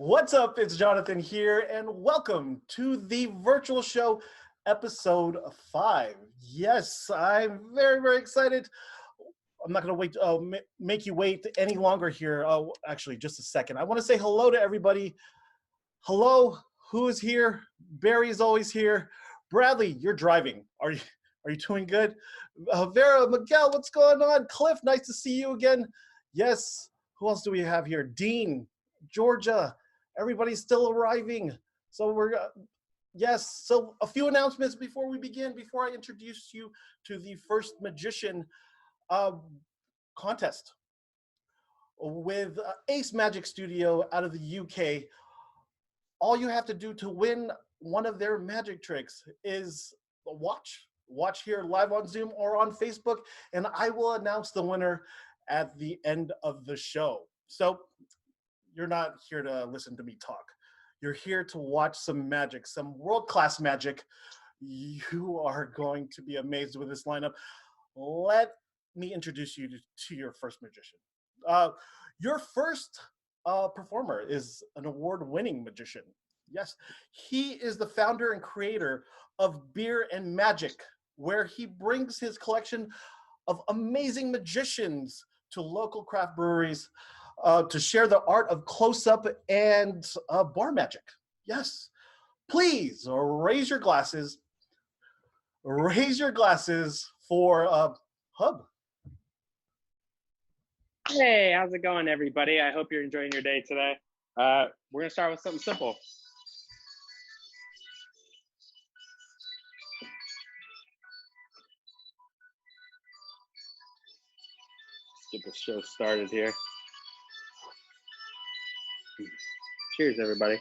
What's up? It's Jonathan here, and welcome to the virtual show, episode 5. Yes, I'm very excited. I'm not going to wait, make you wait any longer here. Oh, actually, just a second. I want to say hello to everybody. Hello, who is here? Barry is always here. Bradley, you're driving. Are you doing good? Vera, Miguel, what's going on? Cliff, nice to see you again. Yes. Who else do we have here? Dean, Georgia. Everybody's still arriving. So yes. So a few announcements before we begin. Before I introduce you to the first magician contest with Ace Magic Studio out of the UK. All you have to do to win one of their magic tricks is watch here live on Zoom or on Facebook, and I will announce the winner at the end of the show. So you're not here to listen to me talk. You're here to watch some magic, some world-class magic. You are going to be amazed with this lineup. Let me introduce you to your first magician. Your first performer is an award-winning magician. Yes, he is the founder and creator of Beer and Magic, where he brings his collection of amazing magicians to local craft breweries to share the art of close-up and bar magic. Yes, please raise your glasses. Raise your glasses for HUBB. Hey, how's it going, everybody? I hope you're enjoying your day today. We're gonna start with something simple. Let's get the show started here. Cheers, everybody.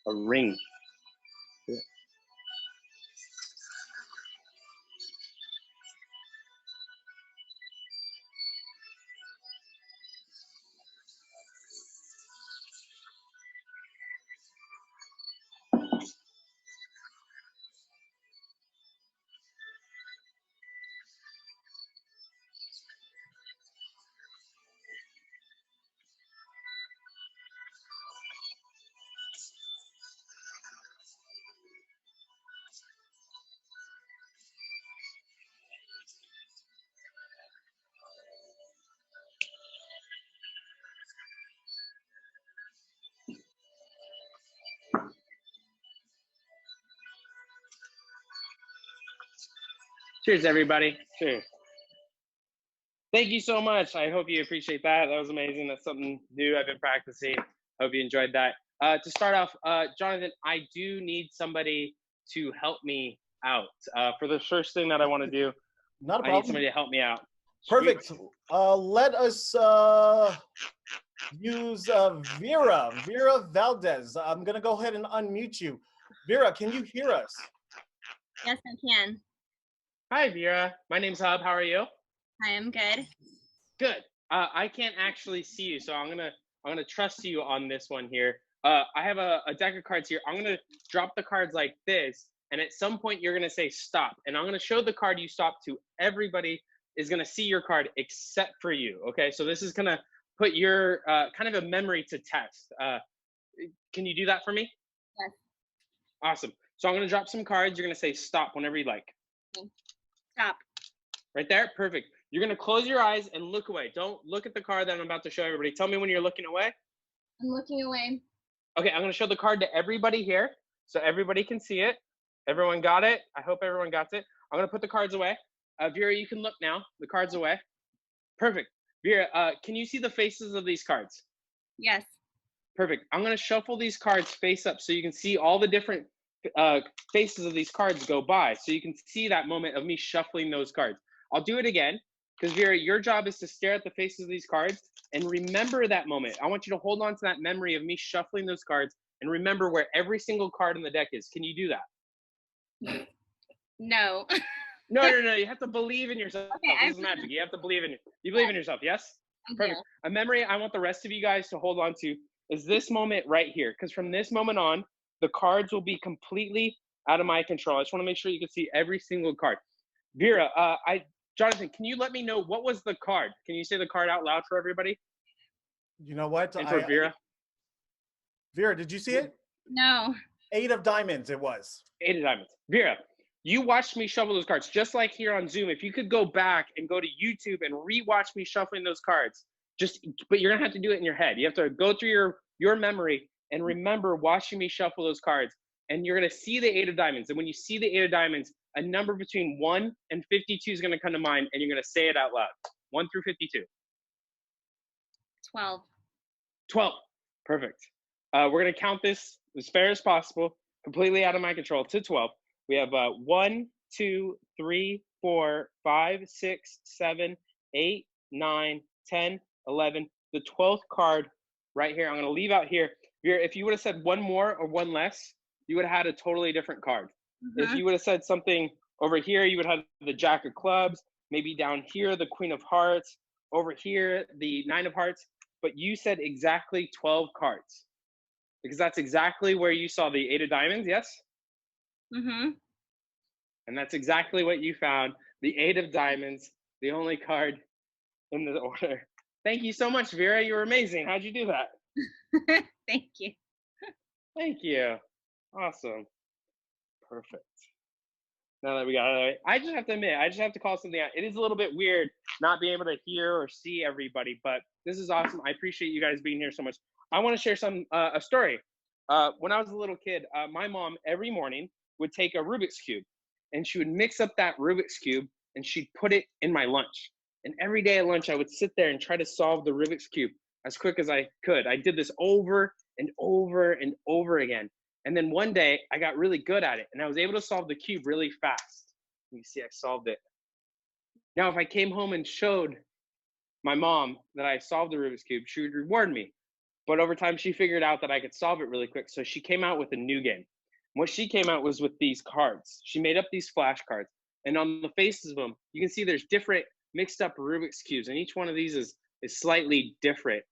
A ring. Yeah. Cheers, everybody. Cheers. Thank you so much. I hope you appreciate that. That was amazing. That's something new I've been practicing. Hope you enjoyed that. To start off, Jonathan, I do need somebody to help me out. For the first thing that I want to do, Not a problem. I need somebody to help me out. Perfect. Let us use Vera Valdez. I'm going to go ahead and unmute you. Vera, can you hear us? Yes, I can. Hi, Vera. My name's HUBB. How are you? I am good. Good. I can't actually see you, so I'm gonna trust you on this one here. I have a deck of cards here. I'm gonna drop the cards like this, and at some point you're gonna say stop, and I'm gonna show the card you stop to. Everybody is gonna see your card except for you. Okay, so this is gonna put your kind of a memory to test. Can you do that for me? Yes. Awesome. So I'm gonna drop some cards. You're gonna say stop whenever you like. Stop. Right there. Perfect. You're going to close your eyes and look away. Don't look at the card that I'm about to show everybody. Tell me when you're looking away. I'm looking away. Okay, I'm going to show the card to everybody here so everybody can see it. Everyone got it? I hope everyone got it. I'm going to put the cards away. Vera, you can look now. The card's away. Perfect. Vera, can you see the faces of these cards? Yes. Perfect. I'm going to shuffle these cards face up so you can see all the different faces of these cards go by. So you can see that moment of me shuffling those cards. I'll do it again. Because Vera, your job is to stare at the faces of these cards and remember that moment. I want you to hold on to that memory of me shuffling those cards and remember where every single card in the deck is. Can you do that? No. No. You have to believe in yourself. Okay, This is magic. You have to believe in it. You believe in yourself, yes? I Perfect. A memory I want the rest of you guys to hold on to is this moment right here. Because from this moment on, the cards will be completely out of my control. I just want to make sure you can see every single card. Vera, Jonathan, can you let me know what was the card? Can you say the card out loud for everybody? You know what? And for Vera? Vera, did you see it? No. 8 of diamonds it was. 8 of diamonds. Vera, you watched me shuffle those cards, just like here on Zoom. If you could go back and go to YouTube and rewatch me shuffling those cards, but you're gonna have to do it in your head. You have to go through your memory and remember watching me shuffle those cards. And you're gonna see the 8 of diamonds. And when you see the 8 of diamonds, a number between 1 and 52 is gonna come to mind, and you're gonna say it out loud. 1 through 52. 12. 12. Perfect. We're gonna count this as fair as possible, completely out of my control, to 12. We have 1, 2, 3, 4, 5, 6, 7, 8, 9, 10, 11. The 12th card right here. I'm going to leave out here. If you would have said one more or one less, you would have had a totally different card. If you would have said something over here, you would have the Jack of Clubs. Maybe down here, the Queen of Hearts. Over here, the 9 of Hearts. But you said exactly 12 cards. Because that's exactly where you saw the 8 of diamonds, yes? And that's exactly what you found. The 8 of diamonds, the only card in the order. Thank you so much, Vera. You were amazing. How'd you do that? Thank you. Thank you. Awesome. Perfect. Now that we got it out of the way, I just have to admit, I just have to call something out. It is a little bit weird not being able to hear or see everybody, but this is awesome. I appreciate you guys being here so much. I want to share a story. When I was a little kid, my mom every morning would take a Rubik's Cube and she would mix up that Rubik's Cube and she'd put it in my lunch. And every day at lunch, I would sit there and try to solve the Rubik's Cube as quick as I could. I did this over and over and over again. And then one day I got really good at it and I was able to solve the cube really fast. You see, I solved it. Now, if I came home and showed my mom that I solved the Rubik's Cube, she would reward me. But over time, she figured out that I could solve it really quick. So she came out with a new game. What she came out was with these cards. She made up these flashcards. And on the faces of them, you can see there's different mixed up Rubik's Cubes. And each one of these is slightly different.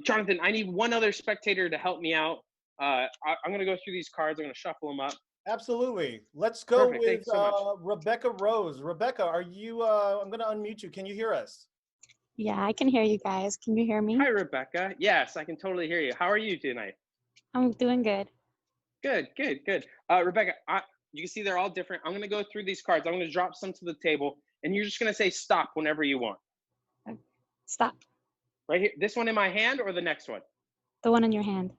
Jonathan, I need one other spectator to help me out. I'm going to go through these cards. I'm going to shuffle them up. Absolutely. Let's go Perfect. with Thanks so much. Rebecca Rose. Rebecca, are you, I'm going to unmute you. Can you hear us? Yeah, I can hear you guys. Can you hear me? Hi, Rebecca. Yes, I can totally hear you. How are you tonight? I'm doing good. Good. Rebecca, you can see they're all different. I'm going to go through these cards. I'm going to drop some to the table, and you're just going to say stop whenever you want. Stop. Right here. This one in my hand or the next one? The one in your hand.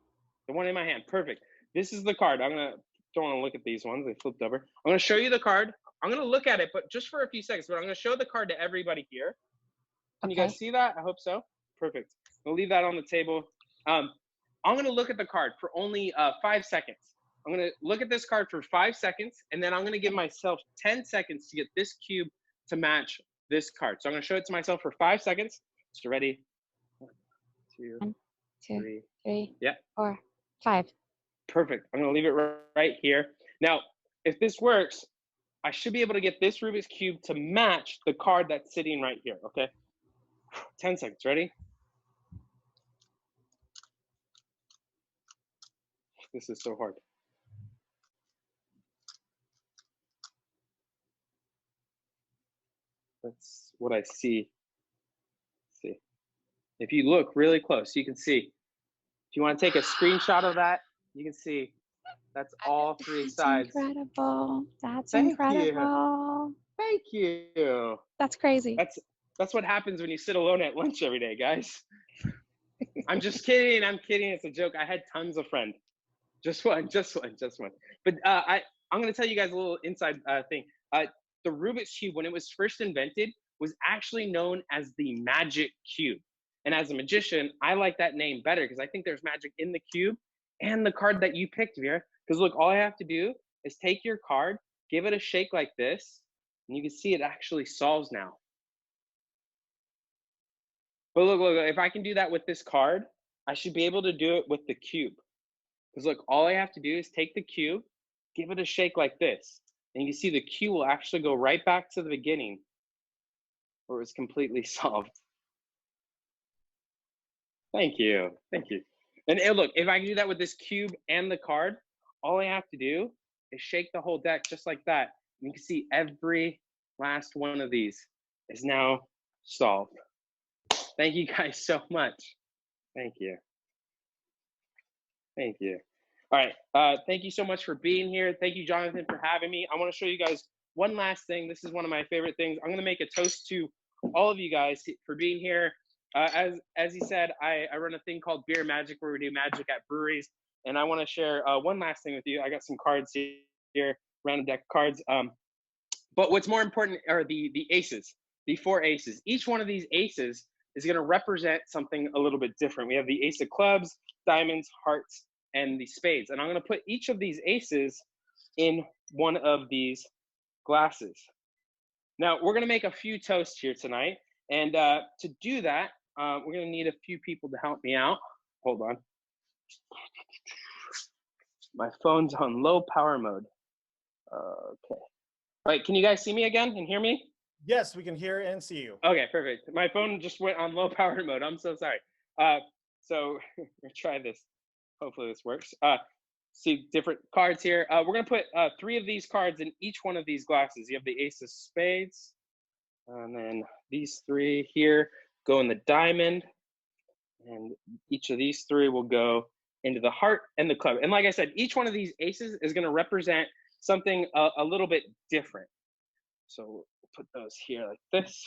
The one in my hand. Perfect. This is the card. Don't want to look at these ones. They flipped over. I'm going to show you the card. I'm going to look at it, but just for a few seconds. But I'm going to show the card to everybody here. Can you guys see that? I hope so. Perfect. We'll leave that on the table. I'm going to look at the card for only 5 seconds. I'm going to look at this card for 5 seconds, and then I'm going to give myself 10 seconds to get this cube to match this card. So I'm going to show it to myself for 5 seconds. So ready? 1, 2, 3. Yeah. 4, 5. Perfect. I'm going to leave it right here. Now, if this works, I should be able to get this Rubik's Cube to match the card that's sitting right here, okay? 10 seconds. Ready? This is so hard. That's what I see. Let's see. If you look really close, you can see. If you want to take a screenshot of that, you can see that's all 3 sides. Incredible. That's Thank incredible. Thank you. That's crazy. That's what happens when you sit alone at lunch every day, guys. I'm just kidding. I'm kidding. It's a joke. I had tons of friends. Just one. But I'm going to tell you guys a little inside thing. The Rubik's Cube, when it was first invented, was actually known as the Magic Cube. And as a magician, I like that name better because I think there's magic in the cube and the card that you picked, Vera. Because look, all I have to do is take your card, give it a shake like this, and you can see it actually solves now. But look, if I can do that with this card, I should be able to do it with the cube. Because look, all I have to do is take the cube, give it a shake like this, and you can see the cube will actually go right back to the beginning where it was completely solved. Thank you. Thank you. And look, if I can do that with this cube and the card, all I have to do is shake the whole deck just like that. And you can see every last one of these is now solved. Thank you guys so much. Thank you. Thank you. All right. Thank you so much for being here. Thank you, Jonathan, for having me. I want to show you guys one last thing. This is one of my favorite things. I'm going to make a toast to all of you guys for being here. As he said, I run a thing called Beer Magic where we do magic at breweries. And I want to share one last thing with you. I got some cards here, random deck of cards. But what's more important are the aces, the 4 aces. Each one of these aces is going to represent something a little bit different. We have the ace of clubs, diamonds, hearts, and the spades. And I'm going to put each of these aces in one of these glasses. Now, we're going to make a few toasts here tonight. And to do that, we're going to need a few people to help me out. Hold on. My phone's on low power mode. Okay. All right, can you guys see me again and hear me? Yes, we can hear and see you. Okay, perfect. My phone just went on low power mode. I'm so sorry. So we'll try this. Hopefully this works. See different cards here. We're going to put 3 of these cards in each one of these glasses. You have the ace of spades. And then these 3 here go in the diamond. And each of these 3 will go into the heart and the club. And like I said, each one of these aces is going to represent something a little bit different. So we'll put those here like this.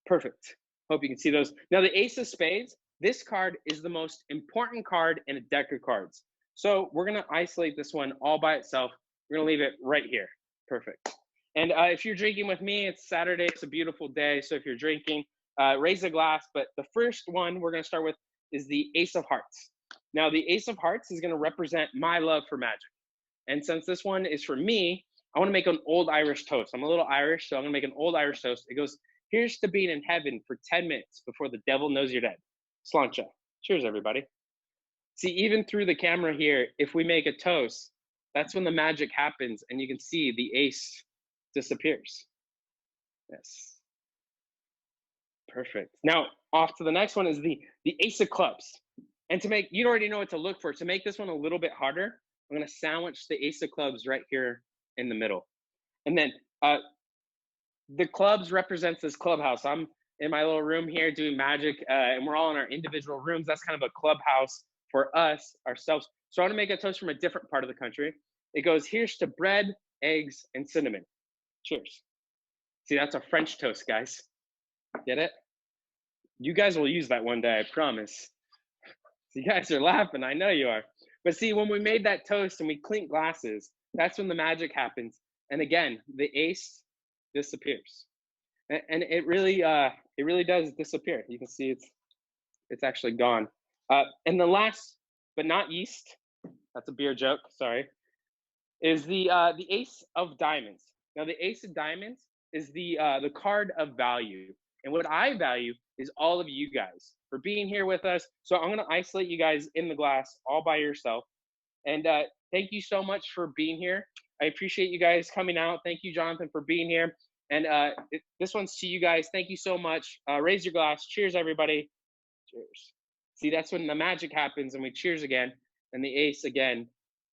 Perfect. Hope you can see those. Now the ace of spades, this card is the most important card in a deck of cards. So we're going to isolate this one all by itself. We're going to leave it right here. Perfect. And if you're drinking with me, it's Saturday. It's a beautiful day. So if you're drinking, raise a glass. But the first one we're going to start with is the ace of hearts. Now the ace of hearts is going to represent my love for magic. And since this one is for me, I want to make an old Irish toast. I'm a little Irish, so I'm going to make an old Irish toast. It goes, here's to being in heaven for 10 minutes before the devil knows you're dead. Sláinte. Cheers, everybody. See, even through the camera here, if we make a toast, that's when the magic happens, and you can see the ace disappears. Yes. Perfect. Now, off to the next one is the ace of clubs. And to make, you already know what to look for. To make this one a little bit harder, I'm going to sandwich the ace of clubs right here in the middle. And then the clubs represents this clubhouse. I'm in my little room here doing magic, and we're all in our individual rooms. That's kind of a clubhouse for us, ourselves. So I want to make a toast from a different part of the country. It goes, here's to bread, eggs, and cinnamon. Cheers. See, that's a French toast, guys. Get it? You guys will use that one day, I promise. You guys are laughing. I know you are. But see, when we made that toast and we clink glasses, that's when the magic happens. And again, the ace disappears. And it really does disappear. You can see it's actually gone. And the last but not least, that's a beer joke, sorry, is the ace of diamonds. Now the ace of diamonds is the card of value. And what I value is all of you guys for being here with us. So I'm going to isolate you guys in the glass all by yourself. And thank you so much for being here. I appreciate you guys coming out. Thank you, Jonathan, for being here. And this one's to you guys. Thank you so much. Raise your glass. Cheers, everybody. Cheers. See, that's when the magic happens and we cheers again and the ace again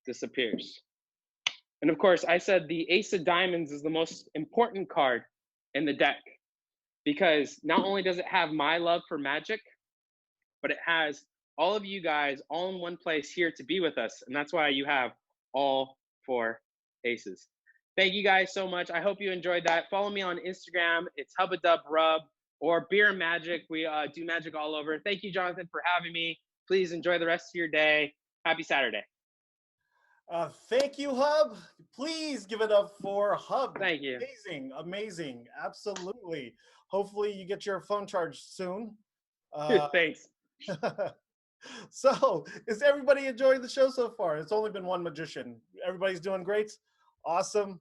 disappears. And of course, I said the ace of diamonds is the most important card in the deck because not only does it have my love for magic, but it has all of you guys all in one place here to be with us. And that's why you have all 4 aces. Thank you guys so much. I hope you enjoyed that. Follow me on Instagram. It's HUBB or Beer Magic. We do magic all over. Thank you, Jonathan, for having me. Please enjoy the rest of your day. Happy Saturday. Thank you, HUBB. Please give it up for HUBB. Thank you. Amazing, amazing. Absolutely. Hopefully you get your phone charged soon. Thanks. So, is everybody enjoying the show so far? It's only been one magician. Everybody's doing great. Awesome.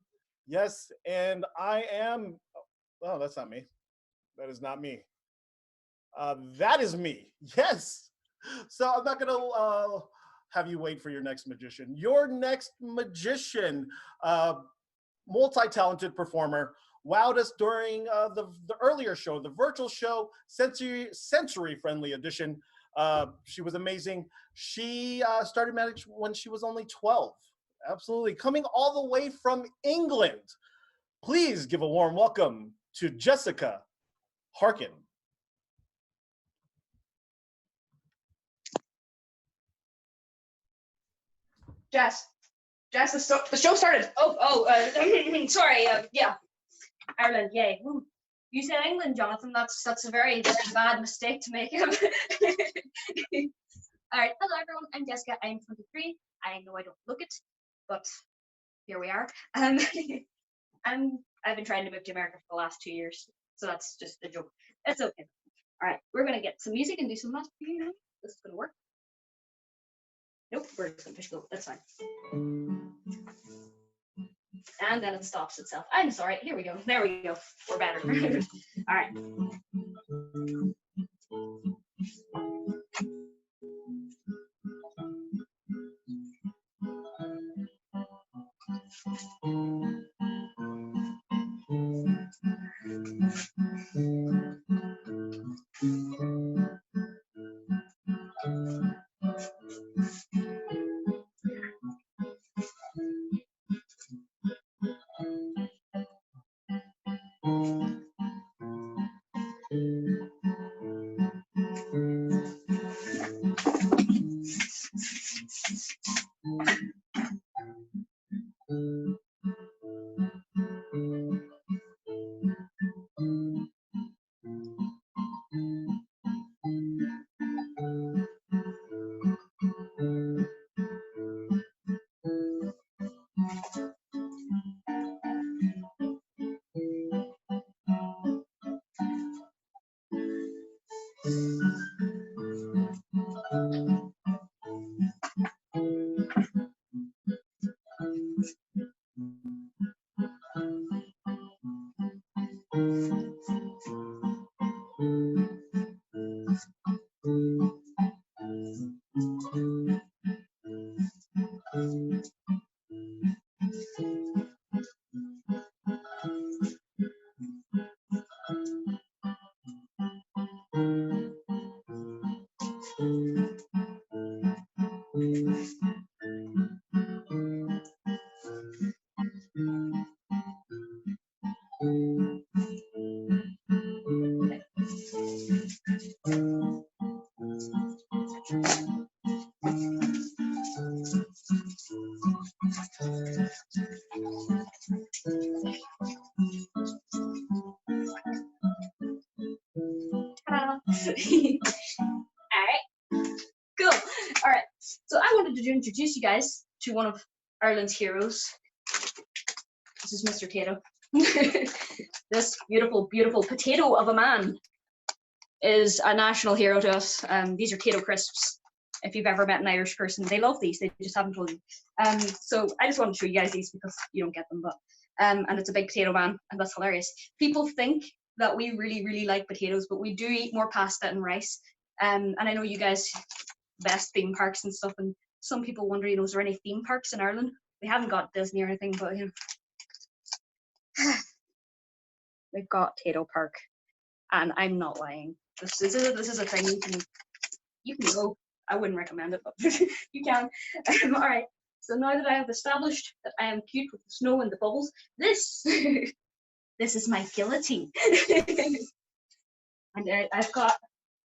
Yes, and I am. Oh, that's not me. That is not me. That is me. Yes. So I'm not gonna have you wait for your next magician. Your next magician, multi-talented performer, wowed us during the earlier show, the virtual show, sensory-friendly edition. She was amazing. She started magic when she was only 12. Absolutely. Coming all the way from England. Please give a warm welcome to Jessica Harkin. Jess, the show started. Sorry. Yeah, Ireland. Yay. Woo. You said England, Jonathan. That's a very bad mistake to make. All right. Hello, everyone. I'm Jessica. I'm 23. I know I don't look it, but here we are. I've been trying to move to America for the last 2 years, so that's just a joke. It's okay. All right, we're gonna get some music and do some math. This is gonna work. Nope, we're just gonna push go. That's fine. And then it stops itself. I'm sorry. Here we go. There we go. We're better. All right. Cool. All right. So I wanted to introduce you guys to one of Ireland's heroes. This is Mr. Tato. This beautiful, beautiful potato of a man is a national hero to us. These are Tato crisps. If you've ever met an Irish person, they love these. They just haven't told you. So I just wanted to show you guys these because you don't get them. But and it's a big potato man, and that's hilarious. People think that we really, really like potatoes, but we do eat more pasta and rice. And I know you guys best theme parks and stuff, and some people wonder, is there any theme parks in Ireland? We haven't got Disney or anything, but we've got Tato Park, and I'm not lying. This is a thing you can go. I wouldn't recommend it, but you can. All right. So now that I have established that I am cute with the snow and the bubbles, this is my guillotine. And I've got,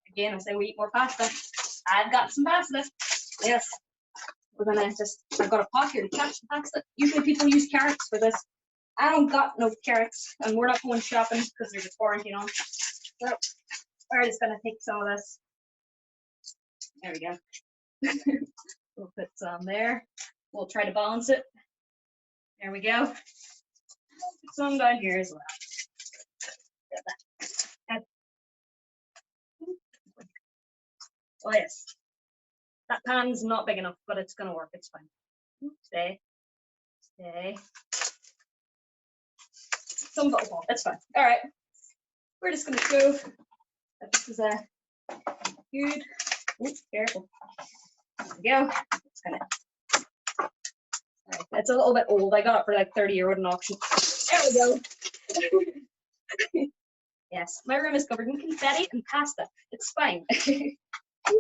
again, I say we eat more pasta. I've got some pasta. Yes. We're gonna I've got a pot here to catch the pasta. Usually people use carrots for this. I don't got no carrots, and we're not going shopping because there's a quarantine on. So we're just gonna take some of this. There we go. We'll put some there. We'll try to balance it. There we go. Put some down here as well. Oh yes. That pan's not big enough, but it's gonna work. It's fine. Stay. Stay. Some bubble. That's fine. All right. We're just gonna show that this is a good. Oops, careful. There we go. It's kind of. Right. It's a little bit old. I got it for like 30 € at an auction. There we go. Yes, my room is covered in confetti and pasta. It's fine. All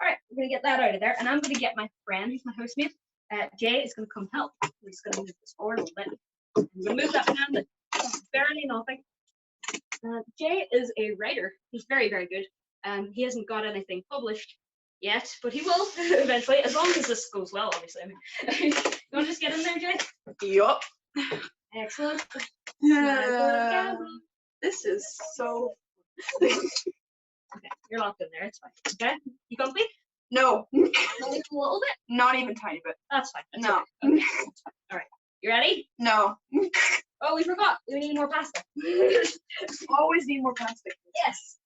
right, we're gonna get that out of there, and I'm gonna get my friend, who's my housemate. Jay is gonna come help. We're just gonna move this forward a little bit. I'm gonna move that pan that barely nothing. Jay is a writer. He's very, very good. He hasn't got anything published yet, but he will eventually, as long as this goes well, obviously. I mean, you want to just get in there, Jay? Yup. Excellent. This is so. Okay, you're locked in there. It's fine. Okay, you comfy? No, A little bit. not even tiny bit. That's fine. That's No. okay. All right. You ready? No. Oh, we forgot. We need more pasta. Always need more plastic. Yes.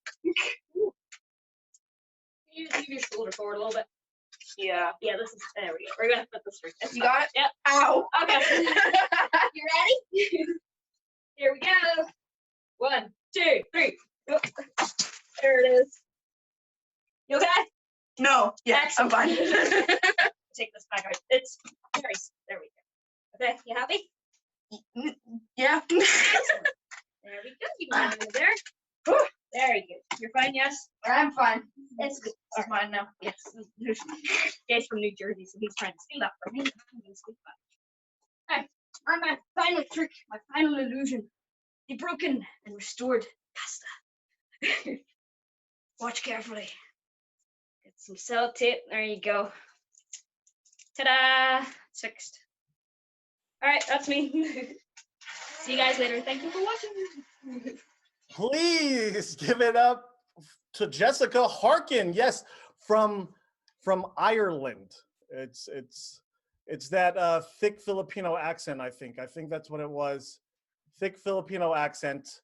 You just move your shoulder forward a little bit. Yeah. Yeah, this is. There we go. We're gonna put this through. You got it? Yep. Ow. Okay. You ready? Here we go. 1, 2, 3. Oh, there it is. You okay? No. Yeah, Excellent. I'm fine. Take this back out. It's very. There we go. Okay, you happy? Yeah. Excellent. There we go. You can have it there. Whew. There you go. You're fine, yes? I'm fine. It's good. It's mine now. Yes. Jay's from New Jersey, so he's trying to steal that from me. I'm gonna steal that. Alright, on my final trick, my final illusion. The broken and restored pasta. Watch carefully. Get some sellotape. There you go. Ta-da! It's fixed. Alright, that's me. See you guys later. Thank you for watching. Please give it up to Jessica Harkin. Yes, from Ireland. It's that thick Filipino accent. I think that's what it was. Thick Filipino accent.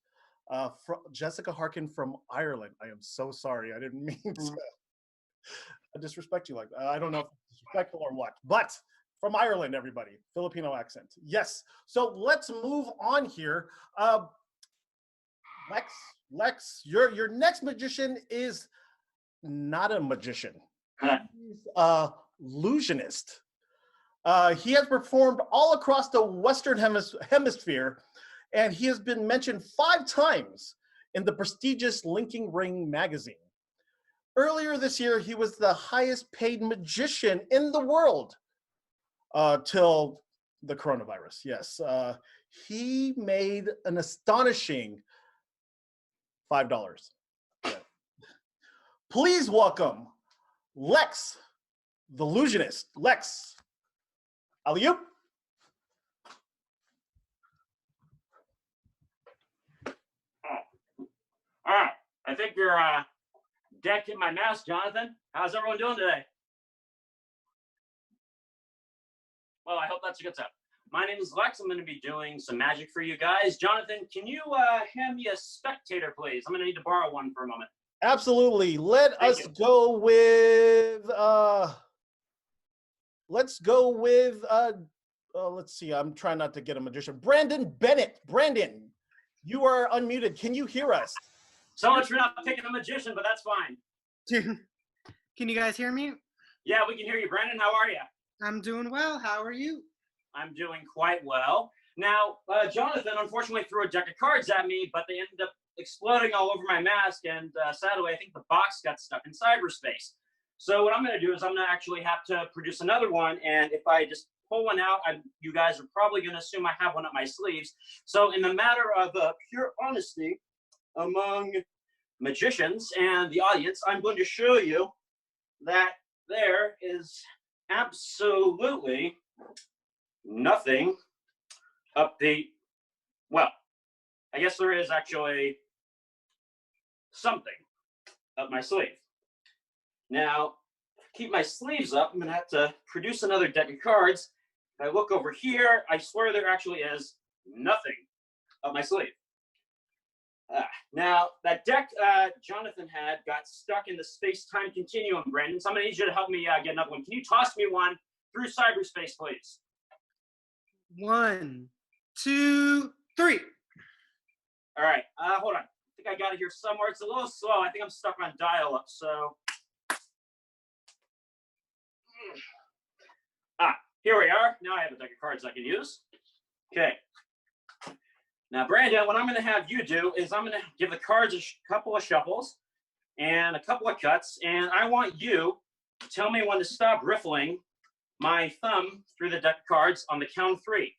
Jessica Harkin from Ireland. I am so sorry. I didn't mean to disrespect you like that. I don't know if it's disrespectful or what, but from Ireland, everybody. Filipino accent. Yes. So let's move on here. Lex, your next magician is not a magician. He's a illusionist. He has performed all across the Western Hemisphere, and he has been mentioned 5 times in the prestigious Linking Ring magazine. Earlier this year, he was the highest paid magician in the world till the coronavirus. Yes, he made an astonishing $5. Yeah. Please welcome Lex, the illusionist. Lex, alley-oop. All right, I think you're decking my mask, Jonathan. How's everyone doing today? Well, I hope that's a good stuff. My name is Lex. I'm going to be doing some magic for you guys. Jonathan, can you hand me a spectator, please? I'm going to need to borrow one for a moment. Absolutely. Let Thank us you. go with let's see. I'm trying not to get a magician. Brandon Bennett. Brandon, you are unmuted. Can you hear us? So much for not picking a magician, but that's fine. Can you guys hear me? Yeah, we can hear you. Brandon, how are you? I'm doing well. How are you? I'm doing quite well. Now, Jonathan unfortunately threw a deck of cards at me, but they ended up exploding all over my mask, and sadly, I think the box got stuck in cyberspace. So what I'm going to do is I'm going to actually have to produce another one, and if I just pull one out, you guys are probably going to assume I have one up my sleeves. So in the matter of pure honesty among magicians and the audience, I'm going to show you that there is absolutely nothing up the, well, I guess there is actually something up my sleeve. Now, to keep my sleeves up, I'm going to have to produce another deck of cards. If I look over here, I swear there actually is nothing up my sleeve. Now, that deck Jonathan had got stuck in the space-time continuum, Brandon, so I'm going to need you to help me get another one. Can you toss me one through cyberspace, please? 1, 2, 3. All right, hold on. I think I got it here somewhere. It's a little slow. I think I'm stuck on dial-up, so. here we are. Now I have a deck of cards I can use. Okay. Now, Brandon, what I'm going to have you do is I'm going to give the cards a couple of shuffles and a couple of cuts, and I want you to tell me when to stop riffling my thumb through the deck of cards on the count of 3.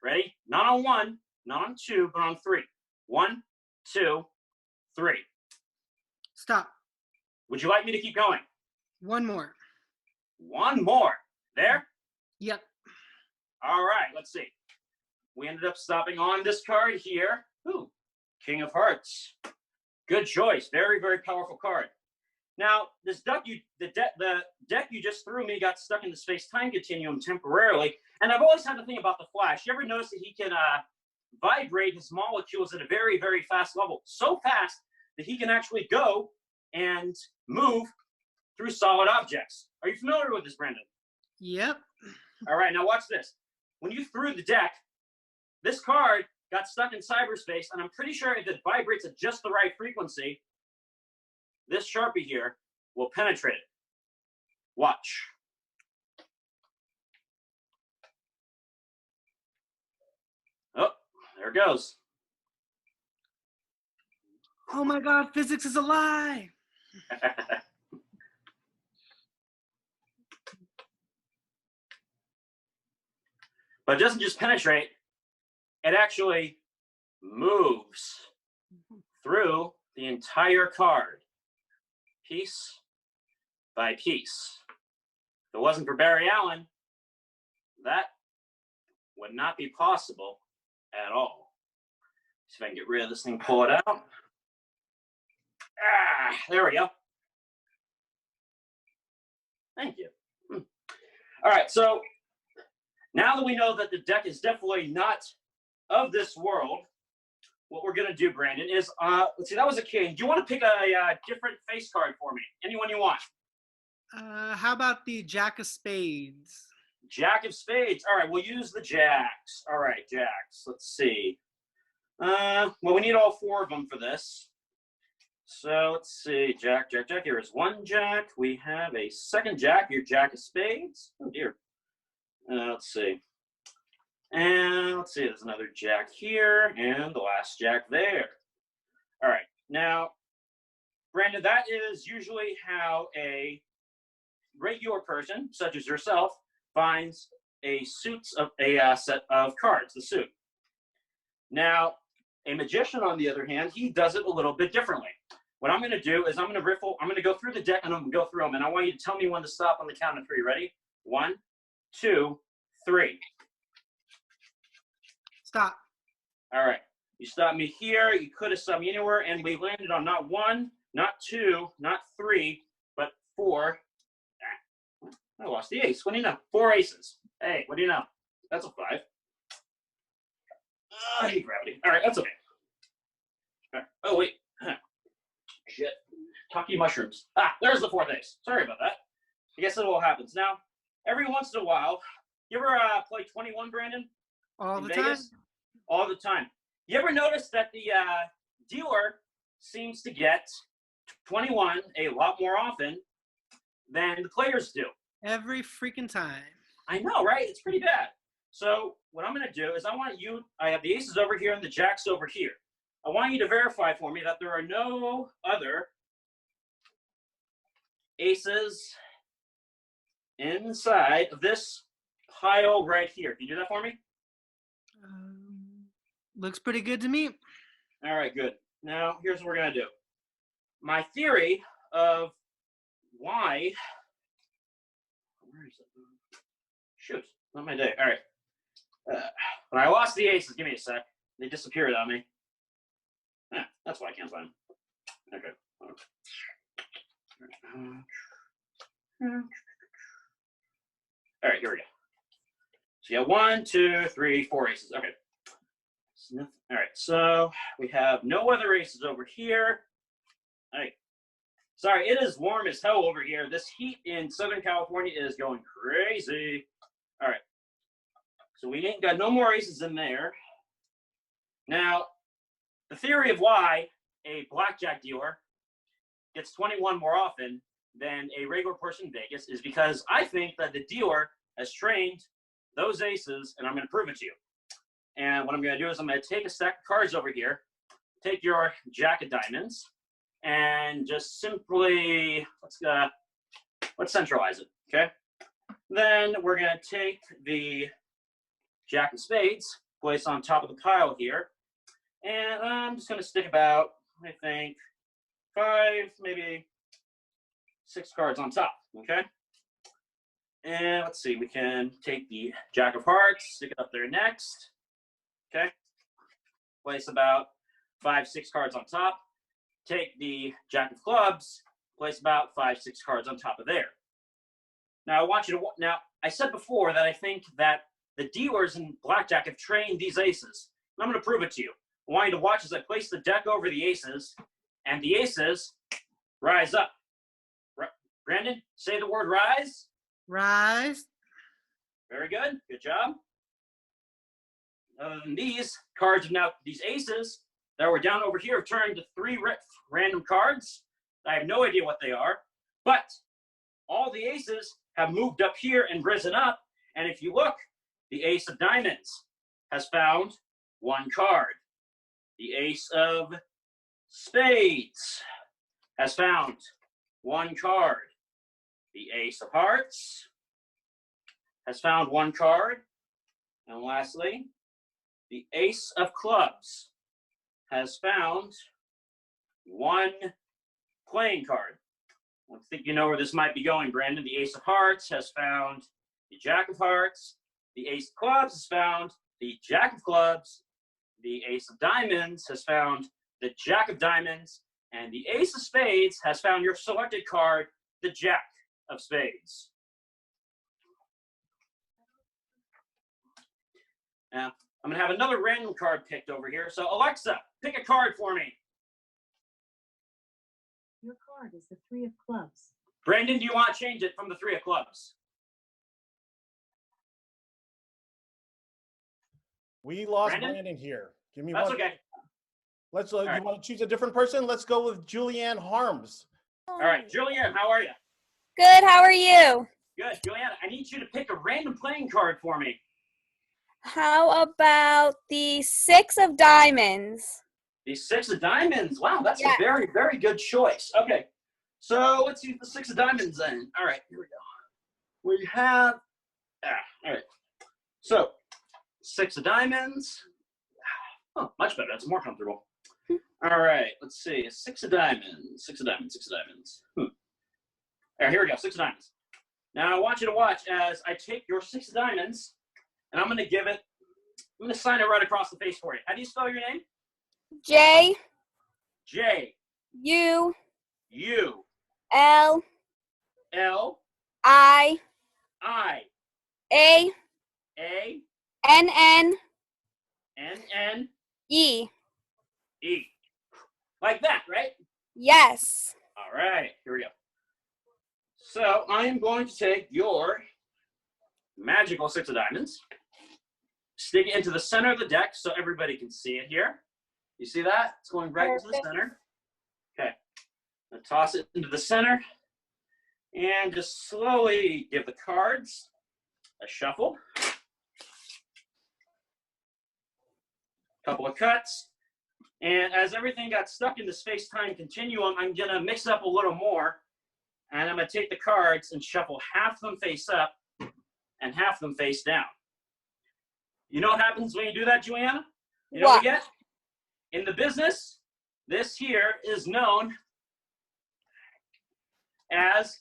Ready? Not on 1, not on 2, but on 3. 1, 2, 3. Stop. Would you like me to keep going? One more. One more. There? Yep. All right, let's see. We ended up stopping on this card here. Ooh, King of Hearts. Good choice. Very, very powerful card. Now, this deck the deck you just threw me got stuck in the space-time continuum temporarily, and I've always had to think about the Flash. You ever notice that he can vibrate his molecules at a very, very fast level? So fast that he can actually go and move through solid objects. Are you familiar with this, Brandon? Yep. All right, now watch this. When you threw the deck, this card got stuck in cyberspace, and I'm pretty sure if it vibrates at just the right frequency, this Sharpie here will penetrate it. Watch. Oh, there it goes. Oh my God, physics is a lie. But it doesn't just penetrate, it actually moves through the entire card, piece by piece. If it wasn't for Barry Allen, that would not be possible at all. See if I can get rid of this thing, pull it out. Ah, there we go. Thank you. All right, so now that we know that the deck is definitely not of this world, what we're gonna do, Brandon, is let's see, that was a king. Do you want to pick a different face card for me? Anyone you want? How about the Jack of Spades? Jack of Spades. All right, we'll use the jacks. All right, jacks. Let's see. Well, we need all 4 of them for this. So let's see, Jack, Jack, Jack. Here is 1 jack. We have a 2nd jack, your Jack of Spades. Oh dear. Let's see. And let's see, there's another jack here, and the last jack there. All right, now, Brandon, that is usually how a regular person, such as yourself, finds a set of cards, the suit. Now, a magician, on the other hand, he does it a little bit differently. What I'm going to do is I'm going to go through the deck, and I'm going to go through them, and I want you to tell me when to stop on the count of 3. Ready? 1, 2, 3. Stop. All right. You stopped me here. You could have stopped me anywhere, and we landed on not 1, not 2, not 3, but 4. I lost the ace. What do you know? 4 aces. Hey, what do you know? That's a 5. I hate gravity. All right, that's okay. All right. Oh, wait. Shit. Talkie mushrooms. Ah, there's the 4th ace. Sorry about that. I guess it all happens. Now, every once in a while, you ever play 21, Brandon? All In the Vegas? time. All the time. You ever notice that the dealer seems to get 21 a lot more often than the players do? Every freaking time. I know, right? It's pretty bad. So what I'm going to do is I have the aces over here and the jacks over here. I want you to verify for me that there are no other aces inside of this pile right here. Can you do that for me? Looks pretty good to me. All right, good. Now, here's what we're going to do. My theory of why... Where is it? Shoot, not my day. All right. When I lost the aces, give me a sec. They disappeared on me. That's why I can't find them. Okay. All right, here we go. So you have 1, 2, 3, 4 aces. Okay. All right, so we have no other aces over here. All right. Sorry, it is warm as hell over here. This heat in Southern California is going crazy. All right. So we ain't got no more aces in there. Now, the theory of why a blackjack dealer gets 21 more often than a regular person in Vegas is because I think that the dealer has trained those aces, and I'm going to prove it to you. And what I'm going to do is I'm going to take a stack of cards over here, take your jack of diamonds, and just simply, let's centralize it, okay? Then we're going to take the jack of spades, place on top of the pile here, and I'm just going to stick about, I think, 5, maybe 6 cards on top, okay? And let's see, we can take the jack of hearts, stick it up there next, okay? Place about 5, 6 cards on top. Take the jack of clubs, place about 5, 6 cards on top of there. Now I want you to, now I said before that I think that the dealers in blackjack have trained these aces. And I'm going to prove it to you. I want you to watch as I place the deck over the aces, and the aces rise up. Brandon, say the word rise. Rise. Very good. Good job. Other than these cards, now these aces that were down over here have turned to 3 random cards. I have no idea what they are, but all the aces have moved up here and risen up. And if you look, the ace of diamonds has found 1 card. The ace of spades has found 1 card. The ace of hearts has found 1 card. And lastly, the ace of clubs has found 1 playing card. I think you know where this might be going, Brandon. The ace of hearts has found the jack of hearts. The ace of clubs has found the jack of clubs. The ace of diamonds has found the jack of diamonds. And the ace of spades has found your selected card, the jack of spades. Now, I'm going to have another random card picked over here. So, Alexa, pick a card for me. Your card is the 3 of clubs. Brandon, do you want to change it from the 3 of clubs? We lost Brandon? Brandon here. Give me That's one. okay. Let's. All You right. want to choose a different person? Let's go with Julianne Harms. All right, Julianne, how are you? Good. How are you? Good. Julianne, I need you to pick a random playing card for me. How about the 6 of diamonds? The 6 of diamonds. Wow, that's Yeah. a very, very good choice. Okay, so let's use the 6 of diamonds then. All right, here we go. We have, all right. So, 6 of diamonds. Oh, much better. That's more comfortable. All right, let's see. 6 of diamonds. 6 of diamonds. 6 of diamonds. All right, here we go. 6 of diamonds. Now I want you to watch as I take your 6 of diamonds, and I'm going to give it. I'm going to sign it right across the face for you. How do you spell your name? J J U U L L I I A A N N N N E. E. Like that, right? Yes. All right, here we go. So I am going to take your magical 6 of diamonds, stick it into the center of the deck so everybody can see it here. You see that? It's going right into the center. Okay. I'll toss it into the center and just slowly give the cards a shuffle. Couple of cuts. And as everything got stuck in the space-time continuum, I'm going to mix up a little more. And I'm going to take the cards and shuffle half of them face up and half of them face down. You know what happens when you do that, Joanna? You know what we get? In the business, this here is known as